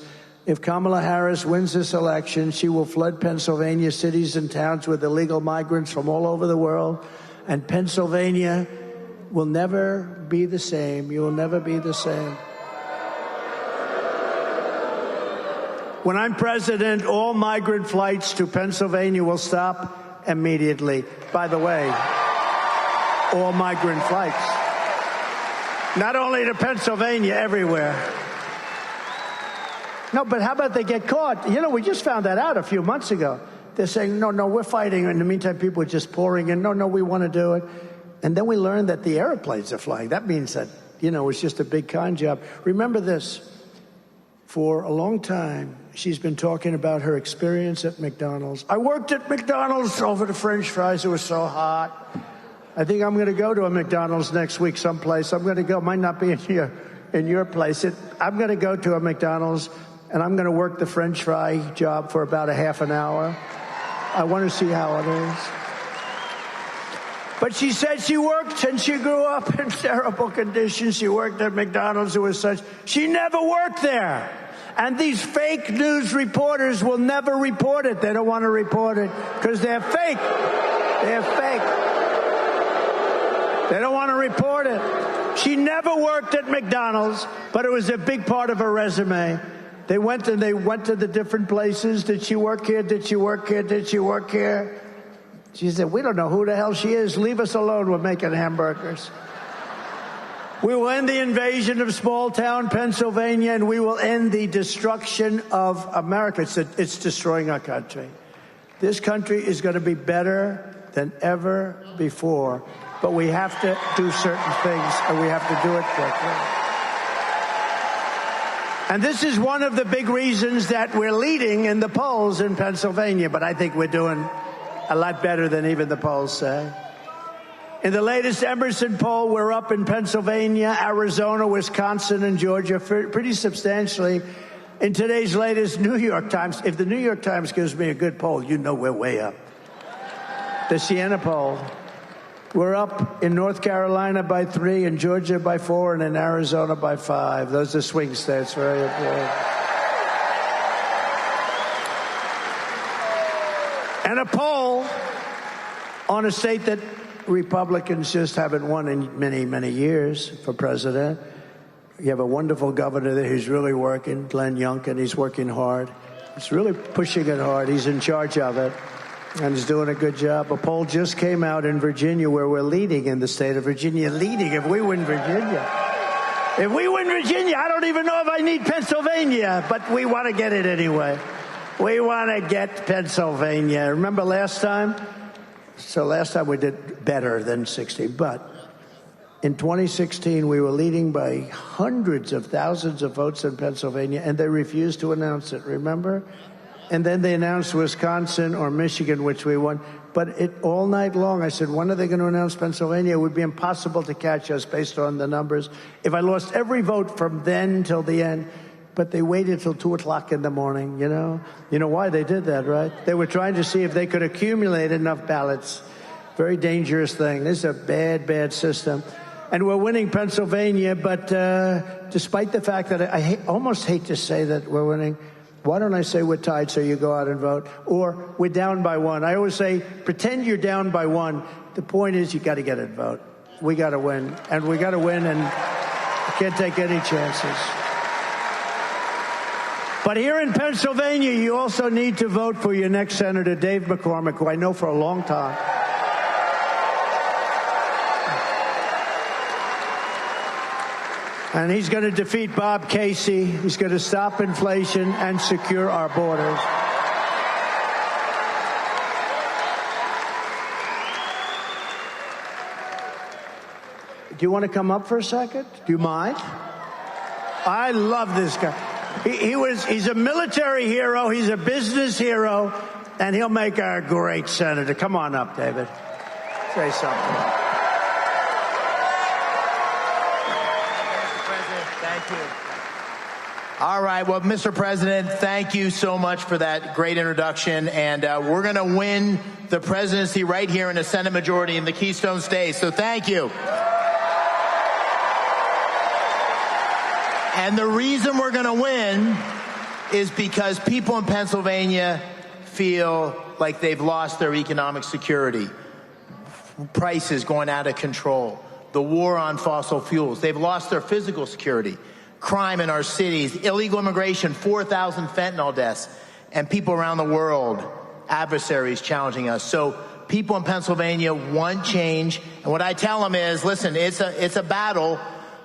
S1: If Kamala Harris wins this election, she will flood Pennsylvania cities and towns with illegal migrants from all over the world, and Pennsylvania will never be the same. You will never be the same. When I'm president, all migrant flights to Pennsylvania will stop immediately. By the way, all migrant flights. Not only to Pennsylvania, everywhere. No, but how about they get caught? We just found that out a few months ago. They're saying, no, we're fighting. In the meantime, people are just pouring in. No, we want to do it. And then we learned that the airplanes are flying. That means that, it's just a big con job. Remember this. For a long time, she's been talking about her experience at McDonald's. I worked at McDonald's over the French fries. It was so hot. I think I'm going to go to a McDonald's next week someplace. I'm going to go. Might not be in your place. I'm going to go to a McDonald's, and I'm going to work the French fry job for about a half an hour. I want to see how it is. But she said she worked and she grew up in terrible conditions. She worked at McDonald's. It was such. She never worked there. And these fake news reporters will never report it. They don't want to report it because they're fake. They're fake. They don't want to report it. She never worked at McDonald's, but it was a big part of her resume. They went to the different places. Did she work here? Did she work here? Did she work here? She said, we don't know who the hell she is. Leave us alone. We're making hamburgers. We will end the invasion of small-town Pennsylvania, and we will end the destruction of America. It's destroying our country. This country is going to be better than ever before. But we have to do certain things, and we have to do it quickly. And this is one of the big reasons that we're leading in the polls in Pennsylvania, but I think we're doing a lot better than even the polls say. In the latest Emerson poll, we're up in Pennsylvania, Arizona, Wisconsin, and Georgia pretty substantially. In today's latest New York Times, if the New York Times gives me a good poll, you know we're way up. The Siena poll, we're up in North Carolina by 3, in Georgia by 4, and in Arizona by 5. Those are swing states, very important. And a poll on a state that Republicans just haven't won in many, many years for president. You have a wonderful governor there who's really working, Glenn Youngkin. He's working hard. He's really pushing it hard. He's in charge of it, and he's doing a good job. A poll just came out in Virginia where we're leading in the state of Virginia. Leading if we win Virginia. If we win Virginia, I don't even know if I need Pennsylvania, but we want to get it anyway. We want to get Pennsylvania. Remember last time? So last time we did better than 60, but in 2016 we were leading by hundreds of thousands of votes in Pennsylvania, and they refused to announce it, remember? And then they announced Wisconsin or Michigan, which we won. But all night long I said, when are they going to announce Pennsylvania? It would be impossible to catch us based on the numbers. If I lost every vote from then till the end, but they waited till 2 o'clock in the morning, you know? You know why they did that, right? They were trying to see if they could accumulate enough ballots. Very dangerous thing. This is a bad, bad system. And we're winning Pennsylvania, but despite the fact that I almost hate to say that we're winning, why don't I say we're tied so you go out and vote? Or we're down by 1. I always say, pretend you're down by 1. The point is you got to get a vote. We got to win. And we got to win, and you can't take any chances. But here in Pennsylvania, you also need to vote for your next Senator, Dave McCormick, who I know for a long time. And he's going to defeat Bob Casey. He's going to stop inflation and secure our borders. Do you want to come up for a second? Do you mind? I love this guy. He's a military hero. He's a business hero. And he'll make a great senator. Come on up, David. Say something.
S4: Thank you. All right. Well, Mr. President, thank you so much for that great introduction. And we're going to win the presidency right here in the Senate majority in the Keystone States. So thank you. And the reason we're going to win is because people in Pennsylvania feel like they've lost their economic security. Prices going out of control. The war on fossil fuels. They've lost their physical security. Crime in our cities. Illegal immigration, 4,000 fentanyl deaths. And people around the world, adversaries challenging us. So people in Pennsylvania want change. And what I tell them is, listen, it's a battle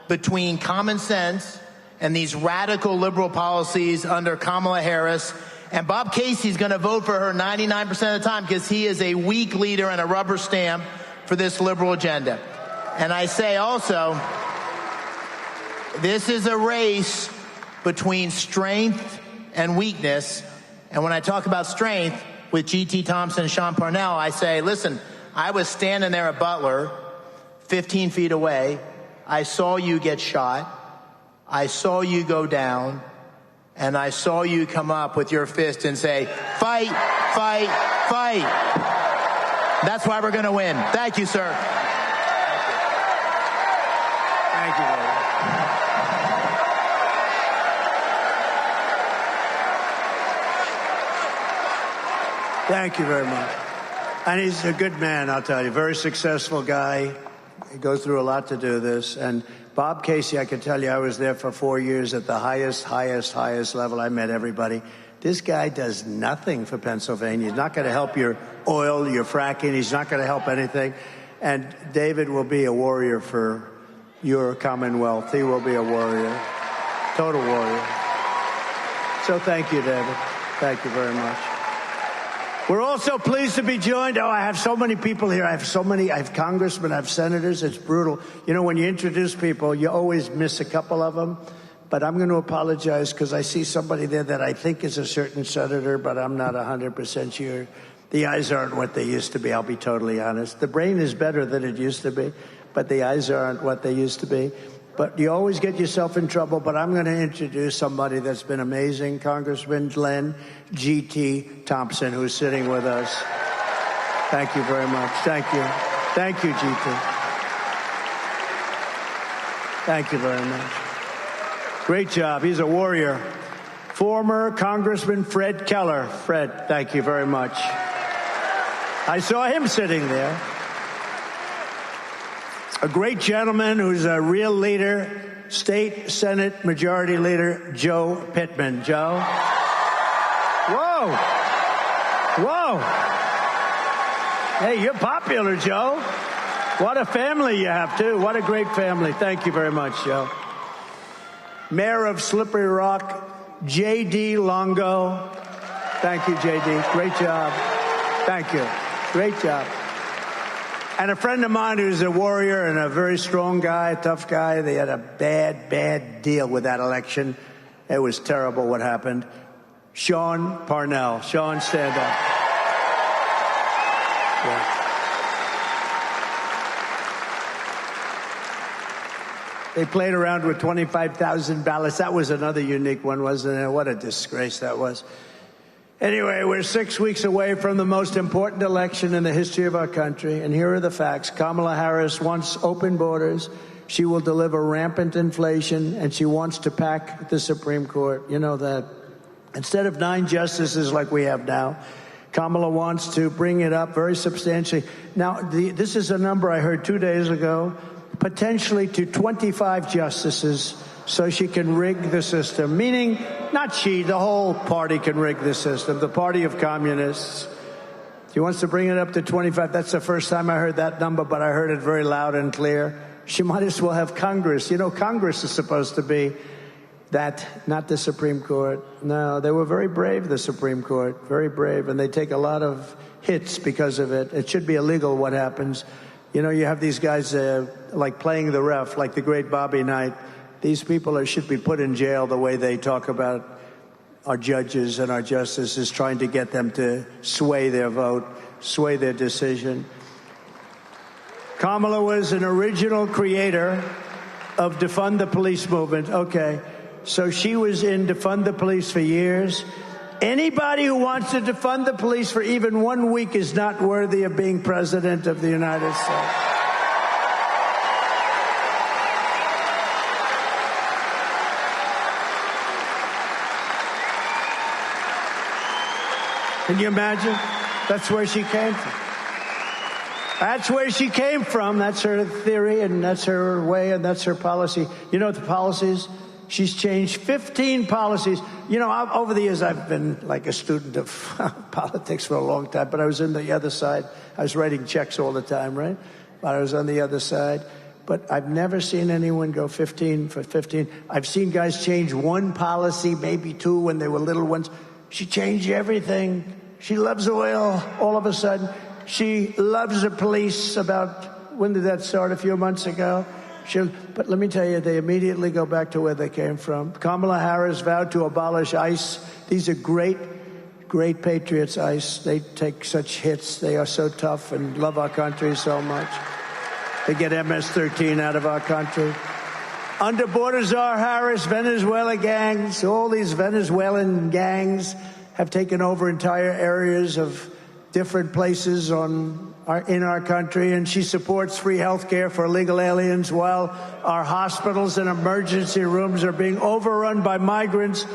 S4: between common sense and these radical liberal policies under Kamala Harris. And Bob Casey's going to vote for her 99% of the time because he is a weak leader and a rubber stamp for this liberal agenda. And I say also, this is a race between strength and weakness. And when I talk about strength with G.T. Thompson and Sean Parnell, I say, listen, I was standing there at Butler, 15 feet away. I saw you get shot. I saw you go down, and I saw you come up with your fist and say, fight, fight, fight. That's why we're going to win. Thank you, sir.
S1: Thank you, David. Thank you very much. And he's a good man, I'll tell you. Very successful guy. He goes through a lot to do this. And Bob Casey, I can tell you, I was there for 4 years at the highest level. I met everybody. This guy does nothing for Pennsylvania. He's not going to help your oil, your fracking. He's not going to help anything. And David will be a warrior for your Commonwealth. He will be a warrior, total warrior. So thank you, David. Thank you very much. We're also pleased to be joined. Oh, I have so many people here. I have congressmen, I have senators. It's brutal. You know, when you introduce people, you always miss a couple of them. But I'm going to apologize because I see somebody there that I think is a certain senator, but I'm not 100% sure. The eyes aren't what they used to be, I'll be totally honest. The brain is better than it used to be, but the eyes aren't what they used to be. But you always get yourself in trouble, but I'm going to introduce somebody that's been amazing, Congressman Glenn G.T. Thompson, who's sitting with us. Thank you very much. Thank you. Thank you, G.T. Thank you very much. Great job. He's a warrior. Former Congressman Fred Keller. Fred, thank you very much. I saw him sitting there. A great gentleman who's a real leader, State Senate Majority Leader Joe Pittman. Joe? Whoa. Whoa. Hey, you're popular, Joe. What a family you have, too. What a great family. Thank you very much, Joe. Mayor of Slippery Rock, J.D. Longo. Thank you, J.D. Great job. Thank you. Great job. And a friend of mine who's a warrior and a very strong guy, a tough guy. They had a bad deal with that election. It was terrible what happened. Sean Parnell. Sean, stand up. Yeah. They played around with 25,000 ballots. That was another unique one, wasn't it? What a disgrace that was. Anyway, we're 6 weeks away from the most important election in the history of our country. And here are the facts. Kamala Harris wants open borders. She will deliver rampant inflation, and she wants to pack the Supreme Court. You know that. Instead of 9 justices like we have now, Kamala wants to bring it up very substantially. Now, this is a number I heard 2 days ago, potentially to 25 justices, so she can rig the system, meaning not she, the whole party can rig the system, the party of communists. She wants to bring it up to 25. That's the first time I heard that number, but I heard it very loud and clear. She might as well have Congress. You know, Congress is supposed to be that, not the Supreme Court. No, they were very brave, the Supreme Court, very brave, and they take a lot of hits because of it. It should be illegal what happens. You know, you have these guys like playing the ref, like the great Bobby Knight. These people should be put in jail the way they talk about our judges and our justices, trying to get them to sway their vote, sway their decision. Kamala was an original creator of Defund the Police movement. Okay, so she was in Defund the Police for years. Anybody who wants to defund the police for even 1 week is not worthy of being president of the United States. Can you imagine? That's where she came from. That's where she came from. That's her theory, and that's her way, and that's her policy. You know what the policy is? She's changed 15 policies. You know, over the years, I've been like a student of politics for a long time, but I was on the other side. I was writing checks all the time, right? But I was on the other side. But I've never seen anyone go 15 for 15. I've seen guys change one policy, maybe 2 when they were little ones. She changed everything. She loves oil all of a sudden. She loves the police. About, when did that start? A few months ago. But let me tell you, they immediately go back to where they came from. Kamala Harris vowed to abolish ICE. These are great patriots, ICE. They take such hits. They are so tough and love our country so much. They get MS-13 out of our country. Under border czar Harris, Venezuela gangs, all these Venezuelan gangs have taken over entire areas of different places in our country, and she supports free health care for illegal aliens while our hospitals and emergency rooms are being overrun by migrants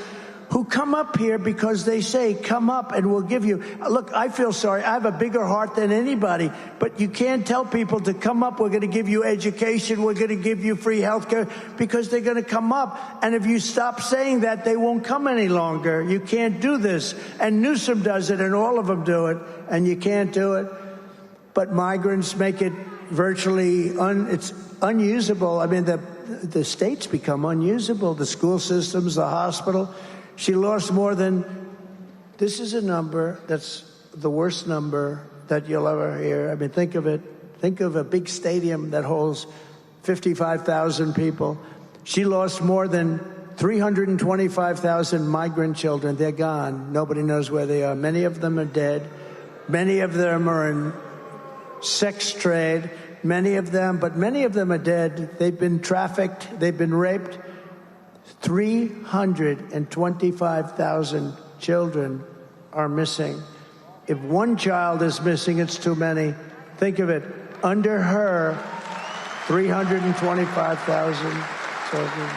S1: who come up here because they say, come up and we'll give you. Look, I feel sorry. I have a bigger heart than anybody, but you can't tell people to come up. We're going to give you education. We're going to give you free health care, because they're going to come up. And if you stop saying that, they won't come any longer. You can't do this. And Newsom does it, and all of them do it, and you can't do it. But migrants make it virtually it's unusable. I mean, the states become unusable, the school systems, the hospital. She lost more than, this is a number that's the worst number that you'll ever hear. I mean, think of it. Think of a big stadium that holds 55,000 people. She lost more than 325,000 migrant children. They're gone. Nobody knows where they are. Many of them are dead. Many of them are in sex trade. Many of them are dead. They've been trafficked. They've been raped. 325,000 children are missing. If one child is missing, it's too many. Think of it. Under her, 325,000 children.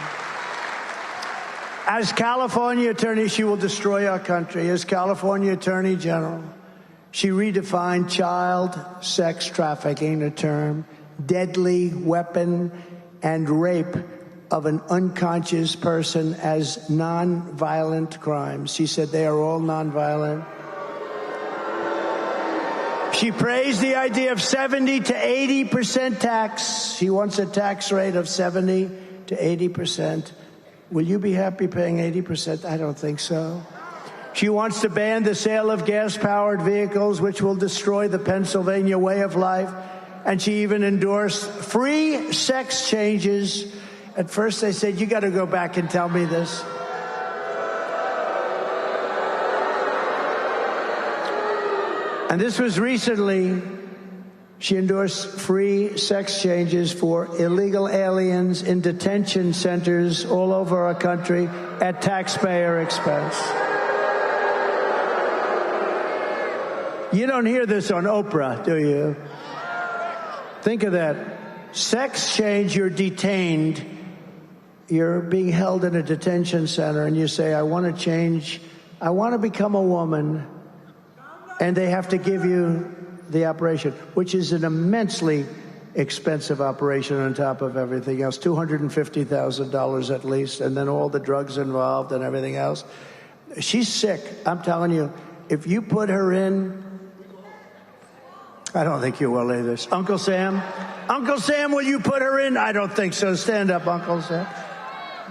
S1: As California Attorney, she will destroy our country. As California Attorney General, she redefined child sex trafficking, a term, deadly weapon, and rape of an unconscious person as nonviolent crimes. She said they are all nonviolent. She praised the idea of 70 to 80% tax. She wants a tax rate of 70 to 80%. Will you be happy paying 80%? I don't think so. She wants to ban the sale of gas-powered vehicles, which will destroy the Pennsylvania way of life. And she even endorsed free sex changes. At first they said, you got to go back and tell me this. And this was recently. She endorsed free sex changes for illegal aliens in detention centers all over our country at taxpayer expense. You don't hear this on Oprah, do you? Think of that. Sex change, you're detained. You're being held in a detention center and you say, I want to change. I want to become a woman. And they have to give you the operation, which is an immensely expensive operation on top of everything else, $250,000 at least, and then all the drugs involved and everything else. She's sick. I'm telling you, if you put her in, I don't think you will either. Uncle Sam? Uncle Sam, will you put her in? I don't think so. Stand up, Uncle Sam.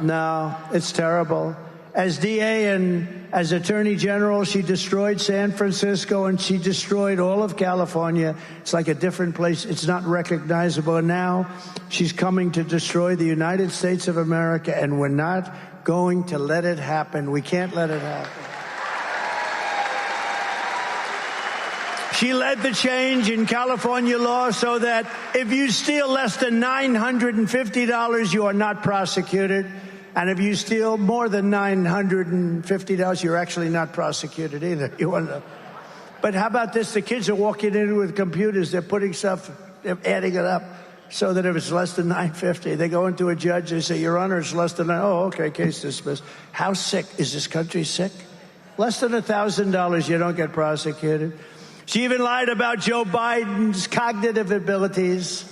S1: No, it's terrible. As DA and as Attorney General, she destroyed San Francisco and she destroyed all of California. It's like a different place. It's not recognizable. And now she's coming to destroy the United States of America, and we're not going to let it happen. We can't let it happen. She led the change in California law so that if you steal less than $950, you are not prosecuted. And if you steal more than $950, you're actually not prosecuted either. You wonder. But how about this? The kids are walking in with computers. They're putting stuff, they're adding it up so that if it's less than $950, they go into a judge. They say, Your Honor, it's less than, oh, okay, case dismissed. How sick? Is this country sick? Less than $1,000, you don't get prosecuted. She even lied about Joe Biden's cognitive abilities.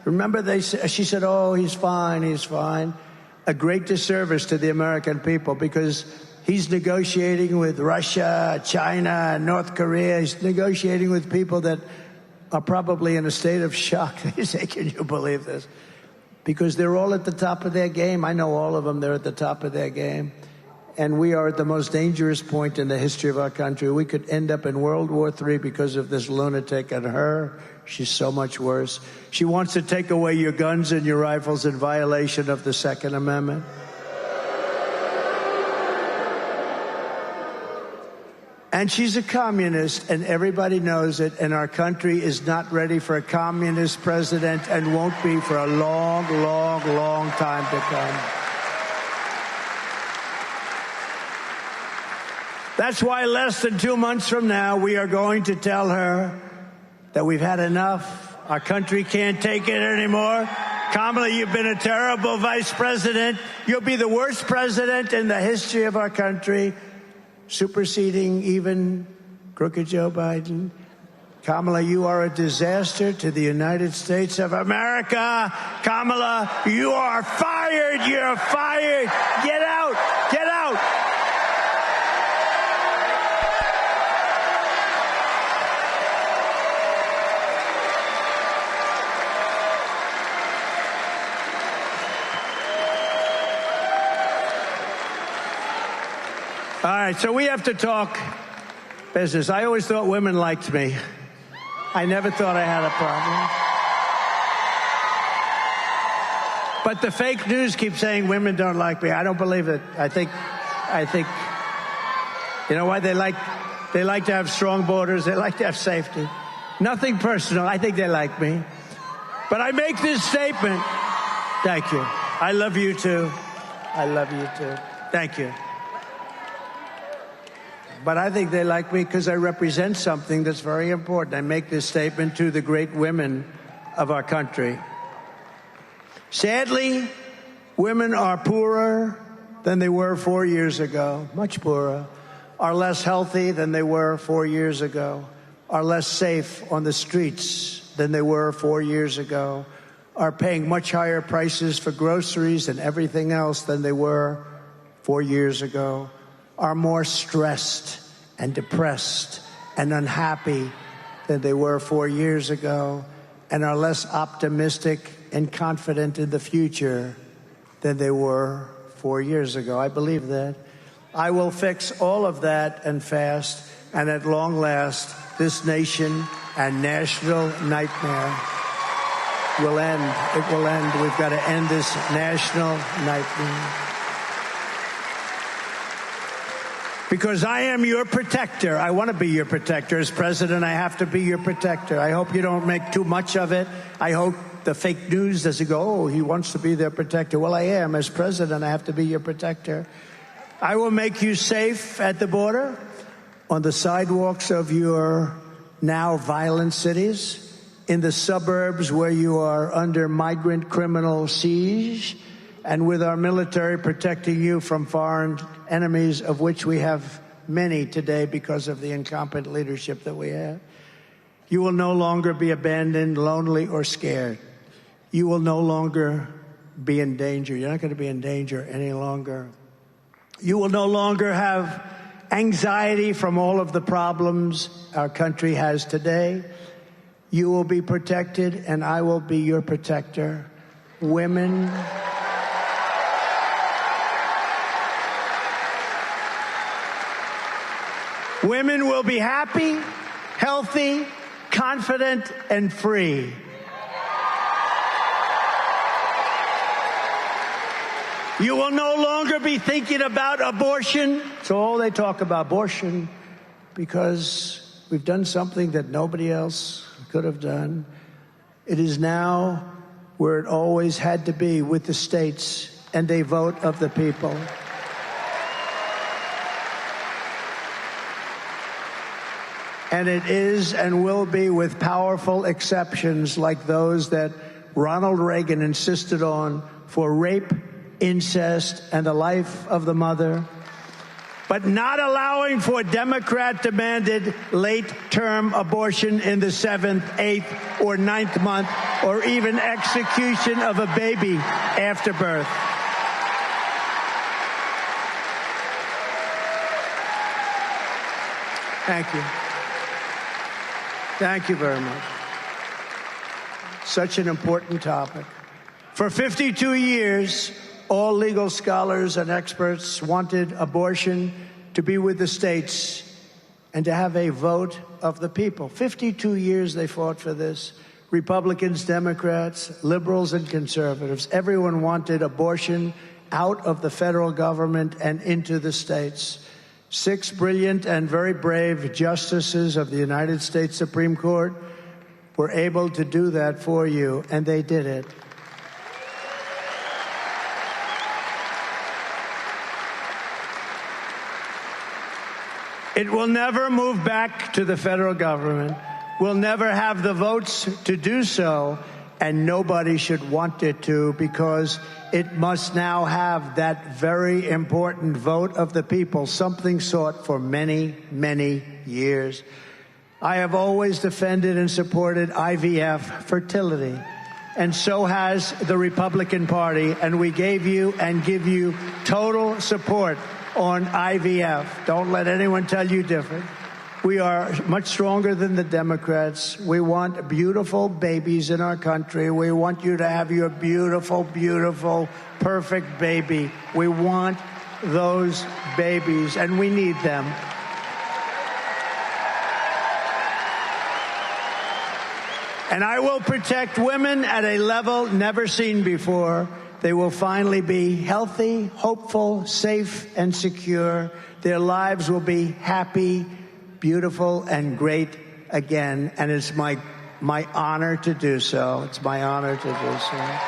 S1: Remember, she said, oh, he's fine, he's fine. A great disservice to the American people because he's negotiating with Russia, China, North Korea. He's negotiating with people that are probably in a state of shock. They say, can you believe this? Because they're all at the top of their game. I know all of them. They're at the top of their game. And we are at the most dangerous point in the history of our country. We could end up in World War III because of this lunatic and her. She's so much worse. She wants to take away your guns and your rifles in violation of the Second Amendment. And she's a communist, and everybody knows it, and our country is not ready for a communist president and won't be for a long, long, long time to come. That's why less than 2 months from now, we are going to tell her that we've had enough. Our country can't take it anymore. Kamala, you've been a terrible vice president. You'll be the worst president in the history of our country, superseding even crooked Joe Biden. Kamala, you are a disaster to the United States of America. Kamala, you are fired. You're fired. Get out. Get out. All right, so we have to talk business. I always thought women liked me. I never thought I had a problem. But the fake news keeps saying women don't like me. I don't believe it. I think, you know why? They like to have strong borders. They like to have safety. Nothing personal. I think they like me. But I make this statement. Thank you. I love you too. I love you too. Thank you. But I think they like me because I represent something that's very important. I make this statement to the great women of our country. Sadly, women are poorer than they were 4 years ago, much poorer, are less healthy than they were 4 years ago, are less safe on the streets than they were 4 years ago, are paying much higher prices for groceries and everything else than they were 4 years ago, are more stressed and depressed and unhappy than they were 4 years ago, and are less optimistic and confident in the future than they were 4 years ago. I believe that. I will fix all of that and fast, and at long last, this nation and national nightmare will end. It will end. We've got to end this national nightmare. Because I am your protector. I want to be your protector. As president, I have to be your protector. I hope you don't make too much of it. I hope the fake news doesn't go, oh, he wants to be their protector. Well, I am. As president, I have to be your protector. I will make you safe at the border, on the sidewalks of your now violent cities, in the suburbs where you are under migrant criminal siege, and with our military protecting you from foreign enemies, of which we have many today because of the incompetent leadership that we have. You will no longer be abandoned, lonely, or scared. You will no longer be in danger. You're not going to be in danger any longer. You will no longer have anxiety from all of the problems our country has today. You will be protected, and I will be your protector. Women will be happy, healthy, confident, and free. You will no longer be thinking about abortion. So all they talk about abortion because we've done something that nobody else could have done. It is now where it always had to be, with the states and a vote of the people. And it is and will be, with powerful exceptions like those that Ronald Reagan insisted on for rape, incest, and the life of the mother, but not allowing for Democrat-demanded late-term abortion in the 7th, 8th, or 9th month, or even execution of a baby after birth. Thank you. Thank you very much. Such an important topic. For 52 years, all legal scholars and experts wanted abortion to be with the states and to have a vote of the people. 52 years they fought for this. Republicans, Democrats, liberals, and conservatives. Everyone wanted abortion out of the federal government and into the states. 6 brilliant and very brave justices of the United States Supreme Court were able to do that for you, and they did it. It will never move back to the federal government. We'll never have the votes to do so, and nobody should want it to, because it must now have that very important vote of the people, something sought for many, many years. I have always defended and supported IVF fertility, and so has the Republican Party, and we gave you and give you total support on IVF. Don't let anyone tell you different. We are much stronger than the Democrats. We want beautiful babies in our country. We want you to have your beautiful, beautiful, perfect baby. We want those babies, and we need them. And I will protect women at a level never seen before. They will finally be healthy, hopeful, safe, and secure. Their lives will be happy, beautiful, and great again. And it's my honor to do so. It's my honor to do so.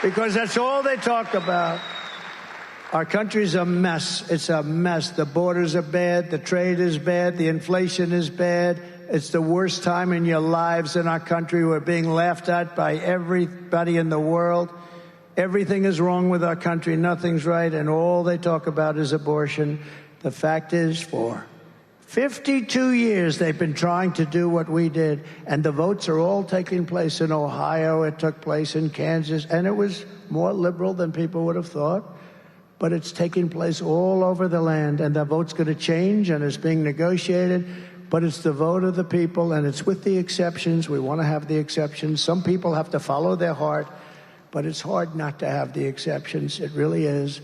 S1: Because that's all they talk about. Our country's a mess. It's a mess. The borders are bad. The trade is bad. The inflation is bad. It's the worst time in your lives in our country. We're being laughed at by everybody in the world. Everything is wrong with our country. Nothing's right. And all they talk about is abortion. The fact is, for 52 years, they've been trying to do what we did. And the votes are all taking place in Ohio. It took place in Kansas. And it was more liberal than people would have thought. But it's taking place all over the land, and the vote's going to change, and it's being negotiated. But it's the vote of the people, and it's with the exceptions. We want to have the exceptions. Some people have to follow their heart, but it's hard not to have the exceptions. It really is.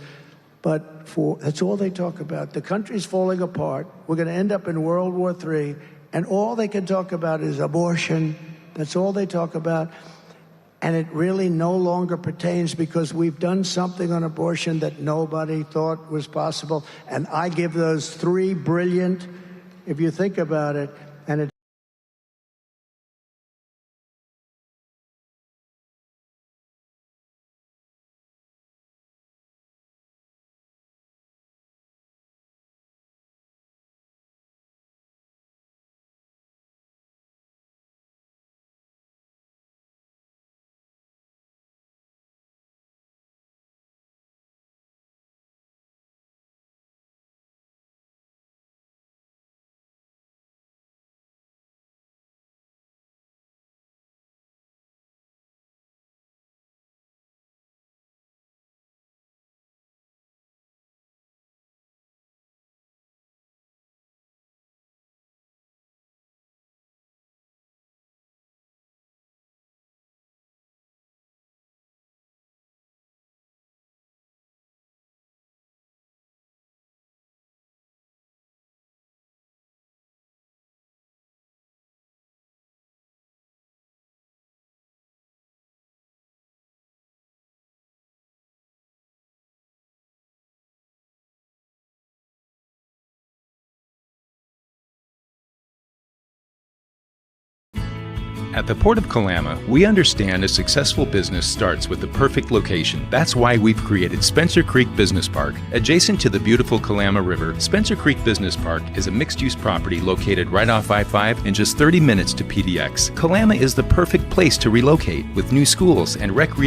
S1: But that's all they talk about. The country's falling apart. We're going to end up in World War III, and all they can talk about is abortion. That's all they talk about. And it really no longer pertains because we've done something on abortion that nobody thought was possible. And I give those three brilliant, if you think about it, and it
S5: At the Port of Kalama, we understand a successful business starts with the perfect location. That's why we've created Spencer Creek Business Park. Adjacent to the beautiful Kalama River, Spencer Creek Business Park is a mixed-use property located right off I-5 and just 30 minutes to PDX. Kalama is the perfect place to relocate with new schools and recreation